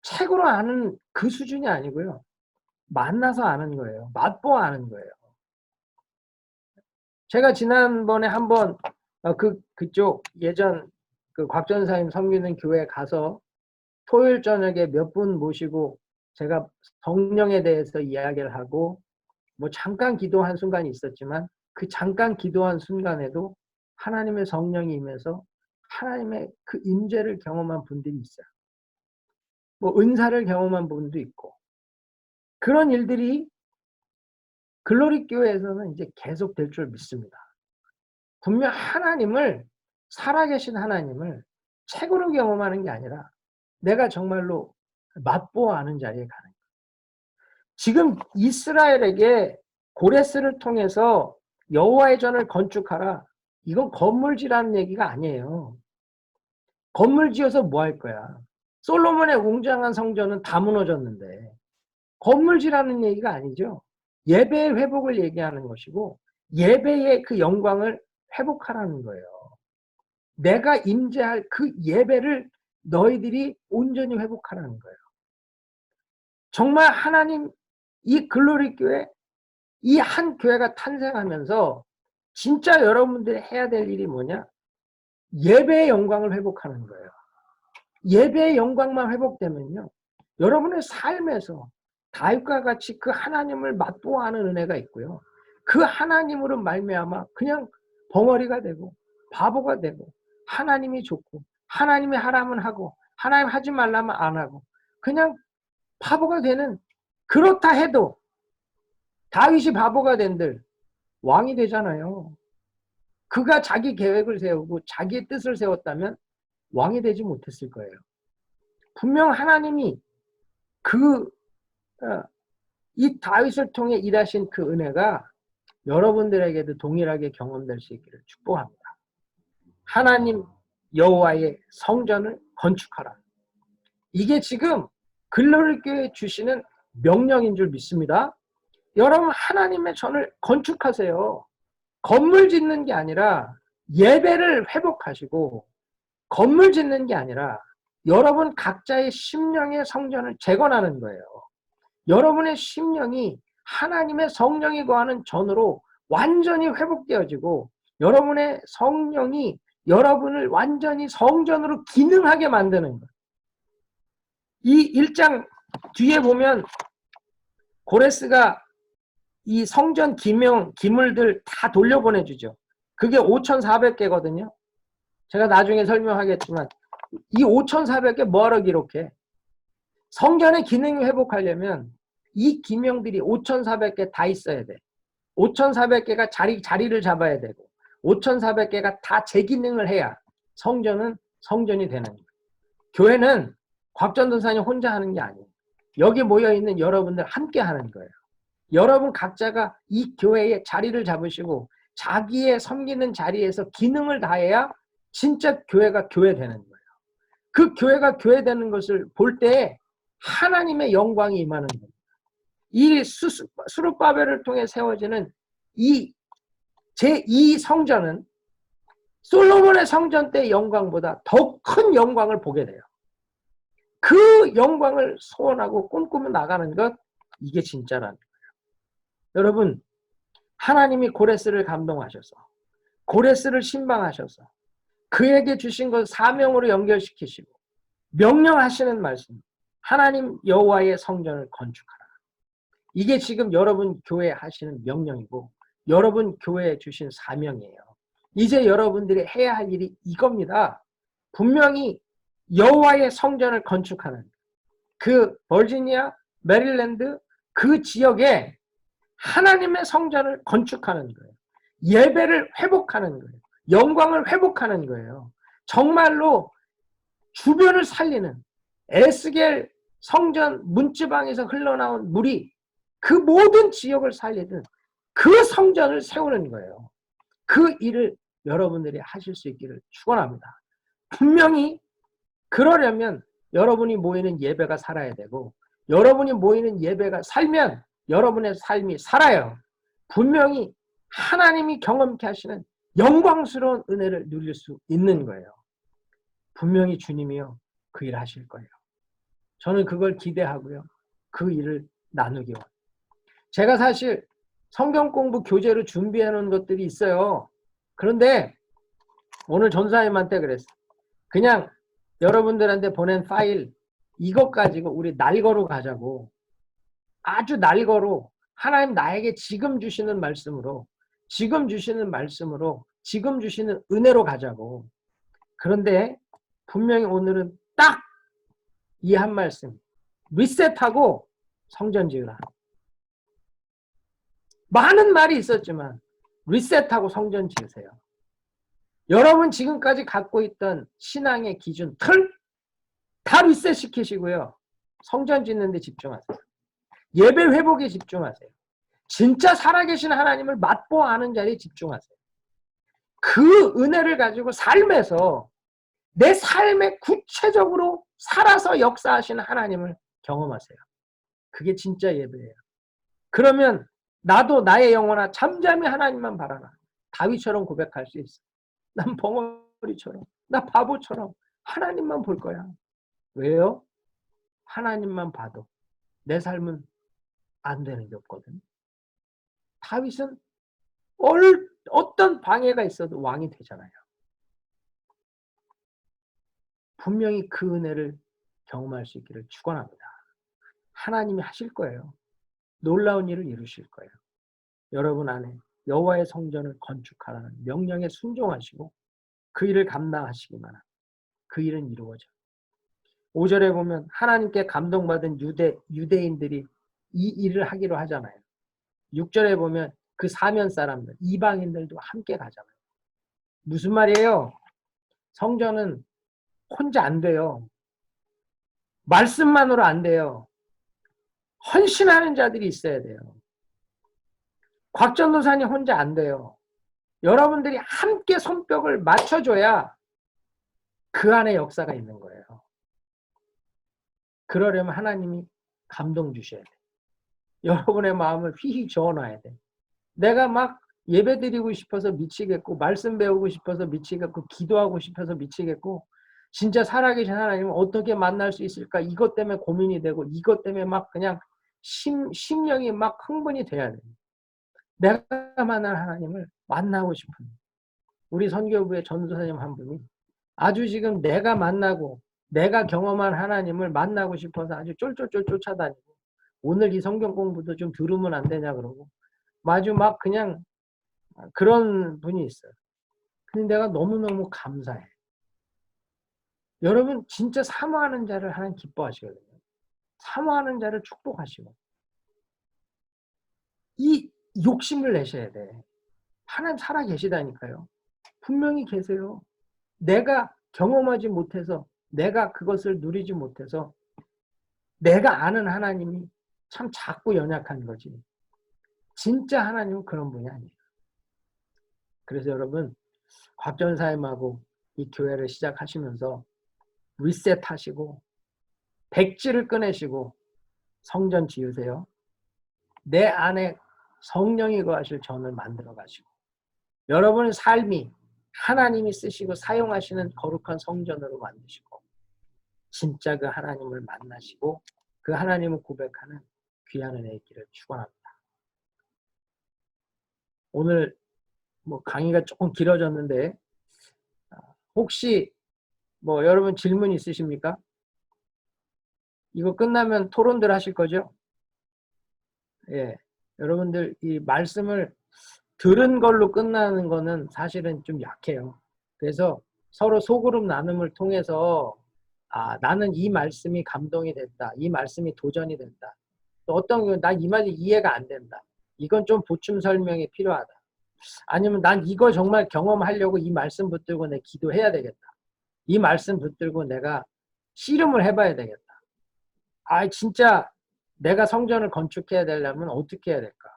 책으로 아는 그 수준이 아니고요. 만나서 아는 거예요. 맛보아 아는 거예요. 제가 지난번에 한번 그쪽 예전 그 곽 전사님 섬기는 교회 가서 토요일 저녁에 몇 분 모시고 제가 성령에 대해서 이야기를 하고 뭐 잠깐 기도한 순간이 있었지만 그 잠깐 기도한 순간에도 하나님의 성령이 임해서 하나님의 그 임재를 경험한 분들이 있어요. 뭐 은사를 경험한 분도 있고 그런 일들이 글로리 교회에서는 이제 계속될 줄 믿습니다. 분명 하나님을 살아계신 하나님을 책으로 경험하는 게 아니라 내가 정말로 맛보아 아는 자리에 가는 거예요. 지금 이스라엘에게 고레스를 통해서 여호와의 전을 건축하라. 이건 건물지라는 얘기가 아니에요. 건물 지어서 뭐 할 거야? 솔로몬의 웅장한 성전은 다 무너졌는데 건물지라는 얘기가 아니죠. 예배의 회복을 얘기하는 것이고 예배의 그 영광을 회복하라는 거예요. 내가 임재할 그 예배를 너희들이 온전히 회복하라는 거예요. 정말 하나님 이 글로리 교회 이 한 교회가 탄생하면서 진짜 여러분들이 해야 될 일이 뭐냐? 예배의 영광을 회복하는 거예요. 예배의 영광만 회복되면요. 여러분의 삶에서 다윗과 같이 그 하나님을 맛보아하는 은혜가 있고요. 그 하나님으로 말미암아 그냥 벙어리가 되고 바보가 되고 하나님이 좋고 하나님이 하라면 하고 하나님 하지 말라면 안 하고 그냥 바보가 되는 그렇다 해도 다윗이 바보가 된들 왕이 되잖아요. 그가 자기 계획을 세우고 자기의 뜻을 세웠다면 왕이 되지 못했을 거예요. 분명 하나님이 이 다윗을 통해 일하신 그 은혜가 여러분들에게도 동일하게 경험될 수 있기를 축복합니다. 하나님 여호와의 성전을 건축하라. 이게 지금 글로리 교회에 주시는 명령인 줄 믿습니다. 여러분 하나님의 전을 건축하세요. 건물 짓는 게 아니라 예배를 회복하시고 건물 짓는 게 아니라 여러분 각자의 심령의 성전을 재건하는 거예요. 여러분의 심령이 하나님의 성령이 거하는 전으로 완전히 회복되어지고 여러분의 성령이 여러분을 완전히 성전으로 기능하게 만드는 거예요. 이 1장 뒤에 보면 고레스가 이 성전 기물들 다 돌려보내주죠. 그게 5,400개거든요. 제가 나중에 설명하겠지만 이 5,400개 뭐하러 기록해? 성전의 기능을 회복하려면 이 기명들이 5,400개 다 있어야 돼. 5,400개가 자리를 잡아야 되고 5,400개가 다 제 기능을 해야 성전은 성전이 되는 거예요. 교회는 곽전도사님 혼자 하는 게 아니에요. 여기 모여있는 여러분들 함께 하는 거예요. 여러분 각자가 이 교회에 자리를 잡으시고 자기의 섬기는 자리에서 기능을 다해야 진짜 교회가 교회 되는 거예요. 그 교회가 교회 되는 것을 볼 때 하나님의 영광이 임하는 거예요. 이 수룹바벨을 통해 세워지는 이 제2 성전은 솔로몬의 성전 때의 영광보다 더 큰 영광을 보게 돼요. 그 영광을 소원하고 꿈꾸며 나가는 것, 이게 진짜라는 거예요. 여러분, 하나님이 고레스를 감동하셔서 고레스를 신방하셔서 그에게 주신 것 사명으로 연결시키시고 명령하시는 말씀, 하나님 여호와의 성전을 건축하라. 이게 지금 여러분 교회에 하시는 명령이고 여러분 교회에 주신 사명이에요. 이제 여러분들이 해야 할 일이 이겁니다. 분명히 여호와의 성전을 건축하는 그 버지니아, 메릴랜드 그 지역에 하나님의 성전을 건축하는 거예요. 예배를 회복하는 거예요. 영광을 회복하는 거예요. 정말로 주변을 살리는 에스겔 성전 문지방에서 흘러나온 물이 그 모든 지역을 살리든 그 성전을 세우는 거예요. 그 일을 여러분들이 하실 수 있기를 축원합니다. 분명히 그러려면 여러분이 모이는 예배가 살아야 되고, 여러분이 모이는 예배가 살면 여러분의 삶이 살아요. 분명히 하나님이 경험케 하시는 영광스러운 은혜를 누릴 수 있는 거예요. 분명히 주님이요 그 일 하실 거예요. 저는 그걸 기대하고요 그 일을 나누기 원해요. 제가 사실 성경 공부 교재로 준비해 놓은 것들이 있어요. 그런데 오늘 전사님한테 그랬어요. 그냥 여러분들한테 보낸 파일 이것 가지고 우리 날거로 가자고. 아주 날거로 하나님 나에게 지금 주시는 말씀으로, 지금 주시는 말씀으로, 지금 주시는 은혜로 가자고. 그런데 분명히 오늘은 딱 이 한 말씀, 리셋하고 성전 지으라. 많은 말이 있었지만 리셋하고 성전 지으세요. 여러분 지금까지 갖고 있던 신앙의 기준, 틀 다 리셋 시키시고요. 성전 짓는 데 집중하세요. 예배 회복에 집중하세요. 진짜 살아계신 하나님을 맛보아 아는 자리에 집중하세요. 그 은혜를 가지고 삶에서 내 삶에 구체적으로 살아서 역사하시는 하나님을 경험하세요. 그게 진짜 예배예요. 그러면 나도 나의 영혼아 잠잠히 하나님만 바라라. 다윗처럼 고백할 수 있어. 난 벙어리처럼, 나 바보처럼 하나님만 볼 거야. 왜요? 하나님만 봐도 내 삶은 안 되는 게 없거든. 다윗은 어떤 방해가 있어도 왕이 되잖아요. 분명히 그 은혜를 경험할 수 있기를 축원합니다. 하나님이 하실 거예요. 놀라운 일을 이루실 거예요. 여러분 안에 여호와의 성전을 건축하라는 명령에 순종하시고 그 일을 감당하시기만 하면 그 일은 이루어져요. 5절에 보면 하나님께 감동받은 유대인들이 이 일을 하기로 하잖아요. 6절에 보면 그 사면 사람들, 이방인들도 함께 가잖아요. 무슨 말이에요? 성전은 혼자 안 돼요. 말씀만으로 안 돼요. 헌신하는 자들이 있어야 돼요. 곽전도사님 혼자 안 돼요. 여러분들이 함께 손뼉을 맞춰줘야 그 안에 역사가 있는 거예요. 그러려면 하나님이 감동 주셔야 돼. 여러분의 마음을 휘휘 저어놔야 돼. 내가 막 예배 드리고 싶어서 미치겠고, 말씀 배우고 싶어서 미치겠고, 기도하고 싶어서 미치겠고, 진짜 살아계신 하나님을 어떻게 만날 수 있을까? 이것 때문에 고민이 되고, 이것 때문에 막 그냥 심령이 막 흥분이 돼야 돼. 내가 만날 하나님을 만나고 싶은 우리 선교부의 전도사님 한 분이 아주 지금 내가 만나고 내가 경험한 하나님을 만나고 싶어서 아주 쫄쫄쫄 쫓아다니고, 오늘 이 성경 공부도 좀 들으면 안 되냐 그러고 아주 막 그냥 그런 분이 있어요. 근데 내가 너무너무 감사해. 여러분 진짜 사모하는 자를 하나님 기뻐하시거든요. 사모하는 자를 축복하시고 이 욕심을 내셔야 돼. 하나님 살아 계시다니까요. 분명히 계세요. 내가 경험하지 못해서, 내가 그것을 누리지 못해서 내가 아는 하나님이 참 작고 연약한 거지. 진짜 하나님은 그런 분이 아니에요. 그래서 여러분 곽전사님하고 이 교회를 시작하시면서 리셋하시고 백지를 꺼내시고 성전 지으세요. 내 안에 성령이 거하실 전을 만들어 가시고 여러분의 삶이 하나님이 쓰시고 사용하시는 거룩한 성전으로 만드시고 진짜 그 하나님을 만나시고 그 하나님을 고백하는 귀한 은혜의 길을 축원합니다. 오늘 뭐 강의가 조금 길어졌는데 혹시 뭐 여러분 질문 있으십니까? 이거 끝나면 토론들 하실 거죠? 예. 여러분들 이 말씀을 들은 걸로 끝나는 거는 사실은 좀 약해요. 그래서 서로 소그룹 나눔을 통해서 나는 이 말씀이 감동이 됐다. 이 말씀이 도전이 됐다. 또 어떤 경우 난 이 말이 이해가 안 된다. 이건 좀 보충 설명이 필요하다. 아니면 난 이거 정말 경험하려고 이 말씀 붙들고 내 기도해야 되겠다. 이 말씀 붙들고 내가 씨름을 해봐야 되겠다. 진짜 내가 성전을 건축해야 되려면 어떻게 해야 될까?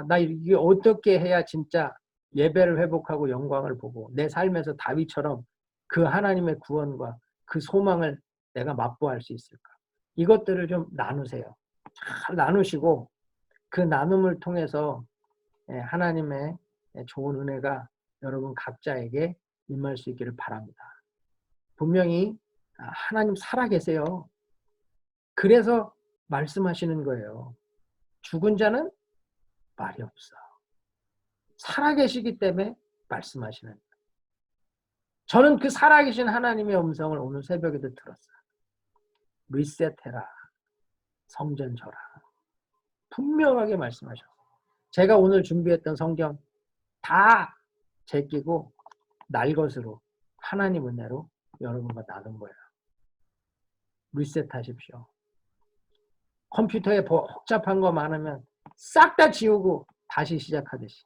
나 이게 어떻게 해야 진짜 예배를 회복하고 영광을 보고 내 삶에서 다윗처럼 그 하나님의 구원과 그 소망을 내가 맛보할 수 있을까? 이것들을 좀 나누세요. 잘 나누시고 그 나눔을 통해서 하나님의 좋은 은혜가 여러분 각자에게 임할 수 있기를 바랍니다. 분명히 하나님 살아계세요. 그래서 말씀하시는 거예요. 죽은 자는 말이 없어. 살아계시기 때문에 말씀하시는 거예요. 저는 그 살아계신 하나님의 음성을 오늘 새벽에도 들었어요. 리셋해라. 성전 져라. 분명하게 말씀하셨어요. 제가 오늘 준비했던 성경 다 제끼고 날 것으로 하나님 은혜로 여러분과 나눈 거예요. 리셋하십시오. 컴퓨터에 복잡한 거 많으면 싹 다 지우고 다시 시작하듯이.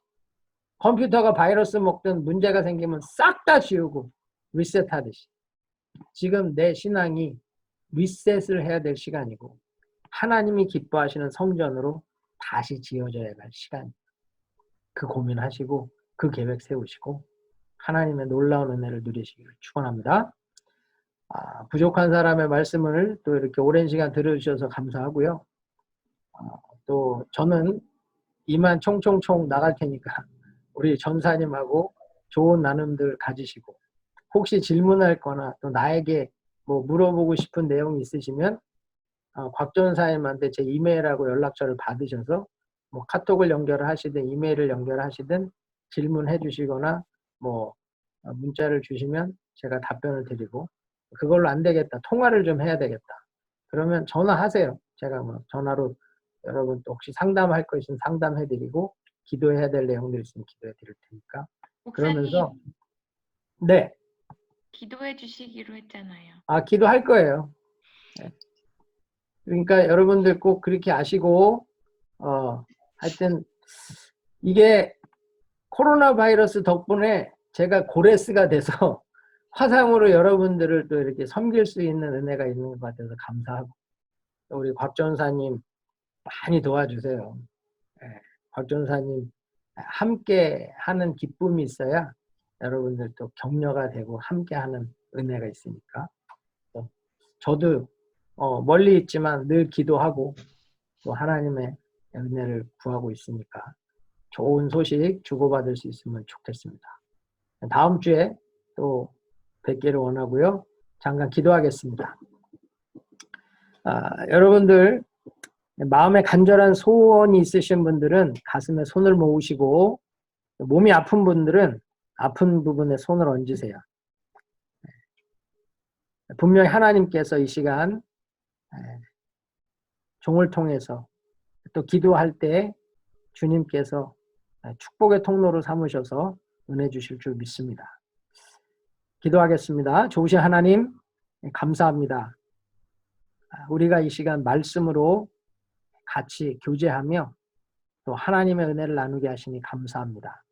컴퓨터가 바이러스 먹든 문제가 생기면 싹 다 지우고 리셋하듯이. 지금 내 신앙이 리셋을 해야 될 시간이고 하나님이 기뻐하시는 성전으로 다시 지어져야 할 시간입니다. 그 고민하시고 그 계획 세우시고 하나님의 놀라운 은혜를 누리시기를 축원합니다. 부족한 사람의 말씀을 또 이렇게 오랜 시간 들어주셔서 감사하고요. 또 저는 이만 총총총 나갈 테니까 우리 전사님하고 좋은 나눔들 가지시고 혹시 질문할 거나 또 나에게 뭐 물어보고 싶은 내용이 있으시면 곽 전사님한테 제 이메일하고 연락처를 받으셔서 뭐 카톡을 연결하시든 이메일을 연결하시든 질문해 주시거나 뭐 문자를 주시면 제가 답변을 드리고 그걸로 안 되겠다. 통화를 좀 해야 되겠다. 그러면 전화하세요. 제가 뭐 전화로 여러분 또 혹시 상담할 거 있으면 상담해 드리고 기도해야 될 내용들 있으면 기도해 드릴 테니까. 목사님, 그러면서 네. 기도해 주시기로 했잖아요. 기도할 거예요. 네. 그러니까 여러분들 꼭 그렇게 아시고 하여튼 이게 코로나 바이러스 덕분에 제가 고레스가 돼서 화상으로 여러분들을 또 이렇게 섬길 수 있는 은혜가 있는 것 같아서 감사하고 우리 곽 전사님 많이 도와주세요. 곽 전사님 함께 하는 기쁨이 있어야 여러분들도 격려가 되고 함께 하는 은혜가 있으니까 저도 멀리 있지만 늘 기도하고 또 하나님의 은혜를 구하고 있으니까 좋은 소식 주고받을 수 있으면 좋겠습니다. 다음 주에 또 뵙기를 원하고요. 잠깐 기도하겠습니다. 여러분들 마음에 간절한 소원이 있으신 분들은 가슴에 손을 모으시고 몸이 아픈 분들은 아픈 부분에 손을 얹으세요. 분명히 하나님께서 이 시간 종을 통해서 또 기도할 때 주님께서 축복의 통로로 삼으셔서 은혜 주실 줄 믿습니다. 기도하겠습니다. 좋으신 하나님 감사합니다. 우리가 이 시간 말씀으로 같이 교제하며 또 하나님의 은혜를 나누게 하시니 감사합니다.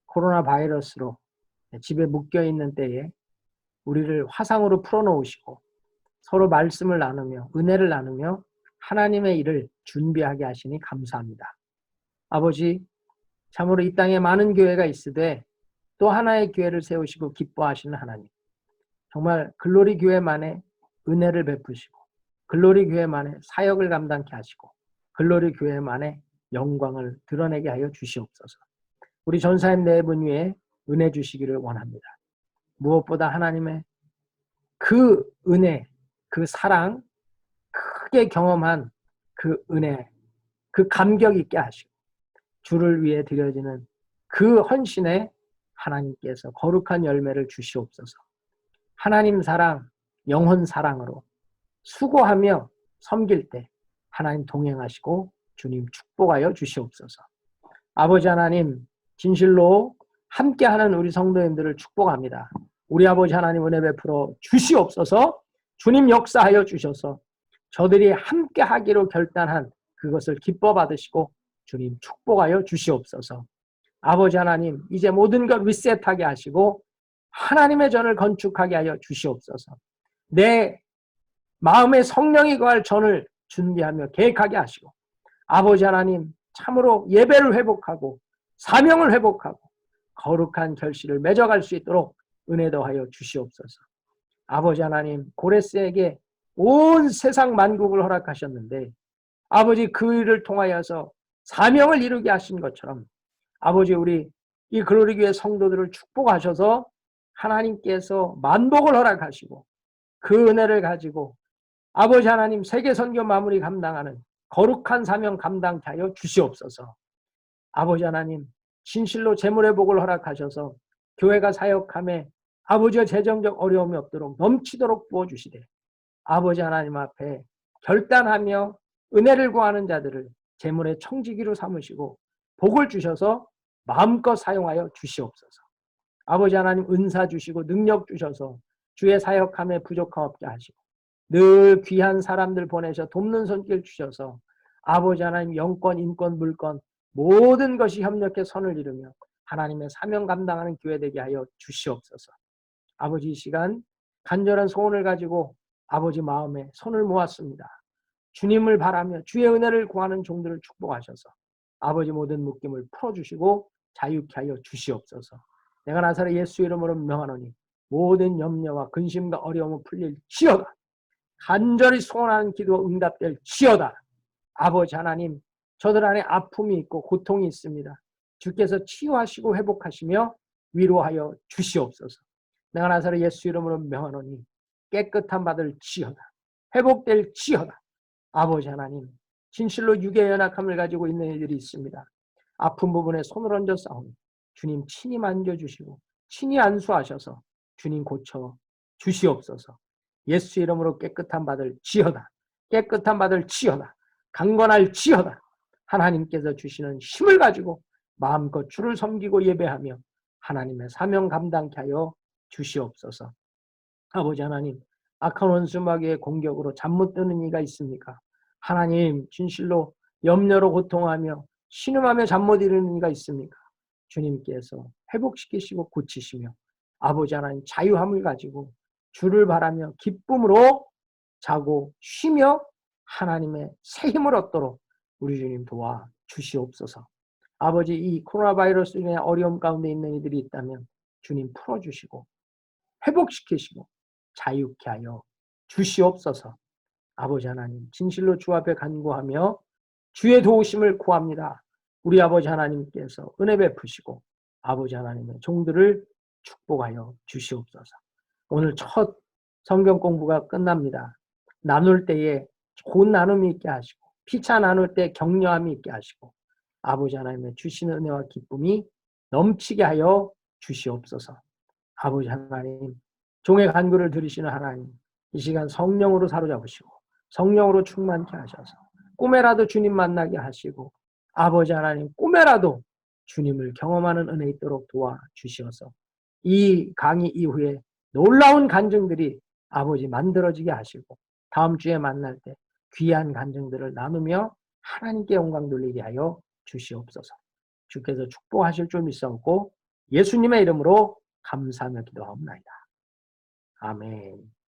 코로나 바이러스로 집에 묶여있는 때에 우리를 화상으로 풀어놓으시고 서로 말씀을 나누며 은혜를 나누며 하나님의 일을 준비하게 하시니 감사합니다. 아버지, 참으로 이 땅에 많은 교회가 있으되 또 하나의 교회를 세우시고 기뻐하시는 하나님. 정말 글로리 교회만의 은혜를 베푸시고 글로리 교회만의 사역을 감당케 하시고 글로리 교회만의 영광을 드러내게 하여 주시옵소서. 우리 전사님 네 분 위에 은혜 주시기를 원합니다. 무엇보다 하나님의 그 은혜, 그 사랑, 크게 경험한 그 은혜, 그 감격 있게 하시고 주를 위해 드려지는 그 헌신에 하나님께서 거룩한 열매를 주시옵소서. 하나님 사랑, 영혼 사랑으로 수고하며 섬길 때 하나님 동행하시고 주님 축복하여 주시옵소서. 아버지 하나님, 진실로 함께하는 우리 성도님들을 축복합니다. 우리 아버지 하나님 은혜 베풀어 주시옵소서. 주님 역사하여 주셔서 저들이 함께하기로 결단한 그것을 기뻐 받으시고 주님 축복하여 주시옵소서. 아버지 하나님, 이제 모든 것 리셋하게 하시고 하나님의 전을 건축하게 하여 주시옵소서. 내 마음에 성령이 거할 전을 준비하며 계획하게 하시고 아버지 하나님 참으로 예배를 회복하고 사명을 회복하고 거룩한 결실을 맺어갈 수 있도록 은혜 더하여 주시옵소서. 아버지 하나님 고레스에게 온 세상 만국을 허락하셨는데 아버지 그 일을 통하여서 사명을 이루게 하신 것처럼 아버지 우리 이 글로리교회 성도들을 축복하셔서 하나님께서 만복을 허락하시고 그 은혜를 가지고 아버지 하나님 세계 선교 마무리 감당하는 거룩한 사명 감당케 하여 주시옵소서. 아버지 하나님 진실로 재물의 복을 허락하셔서 교회가 사역함에 아버지의 재정적 어려움이 없도록 넘치도록 부어주시되 아버지 하나님 앞에 결단하며 은혜를 구하는 자들을 재물의 청지기로 삼으시고 복을 주셔서 마음껏 사용하여 주시옵소서. 아버지 하나님 은사 주시고 능력 주셔서 주의 사역함에 부족함 없게 하시고 늘 귀한 사람들 보내셔 돕는 손길 주셔서 아버지 하나님 영권, 인권, 물권 모든 것이 협력해 선을 이루며 하나님의 사명 감당하는 교회 되게 하여 주시옵소서. 아버지 이 시간 간절한 소원을 가지고 아버지 마음에 손을 모았습니다. 주님을 바라며 주의 은혜를 구하는 종들을 축복하셔서 아버지 모든 묶임을 풀어주시고 자유케 하여 주시옵소서. 내가 나사렛 예수 이름으로 명하노니 모든 염려와 근심과 어려움을 풀릴지어다. 간절히 소원하는 기도 응답될지어다. 아버지 하나님 저들 안에 아픔이 있고 고통이 있습니다. 주께서 치유하시고 회복하시며 위로하여 주시옵소서. 내가 나사렛 예수 이름으로 명하노니 깨끗한 받을지어다. 회복될지어다. 아버지 하나님 진실로 육의 연약함을 가지고 있는 이들이 있습니다. 아픈 부분에 손을 얹어 싸우니 주님 친히 만져주시고 친히 안수하셔서 주님 고쳐 주시옵소서. 예수 이름으로 깨끗한 받을지어다. 깨끗한 받을지어다. 강건할지어다. 하나님께서 주시는 힘을 가지고 마음껏 주를 섬기고 예배하며 하나님의 사명 감당케 하여 주시옵소서. 아버지 하나님 악한 원수 마귀의 공격으로 잠 못 드는 이가 있습니까? 하나님 진실로 염려로 고통하며 신음하며 잠 못 이루는 이가 있습니까? 주님께서 회복시키시고 고치시며 아버지 하나님 자유함을 가지고 주를 바라며 기쁨으로 자고 쉬며 하나님의 새 힘을 얻도록 우리 주님 도와 주시옵소서. 아버지 이 코로나 바이러스 중에 어려움 가운데 있는 이들이 있다면 주님 풀어주시고 회복시키시고 자유케 하여 주시옵소서. 아버지 하나님 진실로 주 앞에 간구하며 주의 도우심을 구합니다. 우리 아버지 하나님께서 은혜 베푸시고 아버지 하나님의 종들을 축복하여 주시옵소서. 오늘 첫 성경 공부가 끝납니다. 나눌 때에 좋은 나눔이 있게 하시고 피차 나눌 때 격려함이 있게 하시고 아버지 하나님의 주시는 은혜와 기쁨이 넘치게 하여 주시옵소서. 아버지 하나님 종의 간구를 들으시는 하나님 이 시간 성령으로 사로잡으시고 성령으로 충만케 하셔서 꿈에라도 주님 만나게 하시고 아버지 하나님 꿈에라도 주님을 경험하는 은혜 있도록 도와주시어서 이 강의 이후에 놀라운 간증들이 아버지 만들어지게 하시고 다음 주에 만날 때 귀한 간증들을 나누며 하나님께 영광 돌리게 하여 주시옵소서. 주께서 축복하실 줄 믿사옵고 예수님의 이름으로 감사하며 기도하옵나이다. 아멘.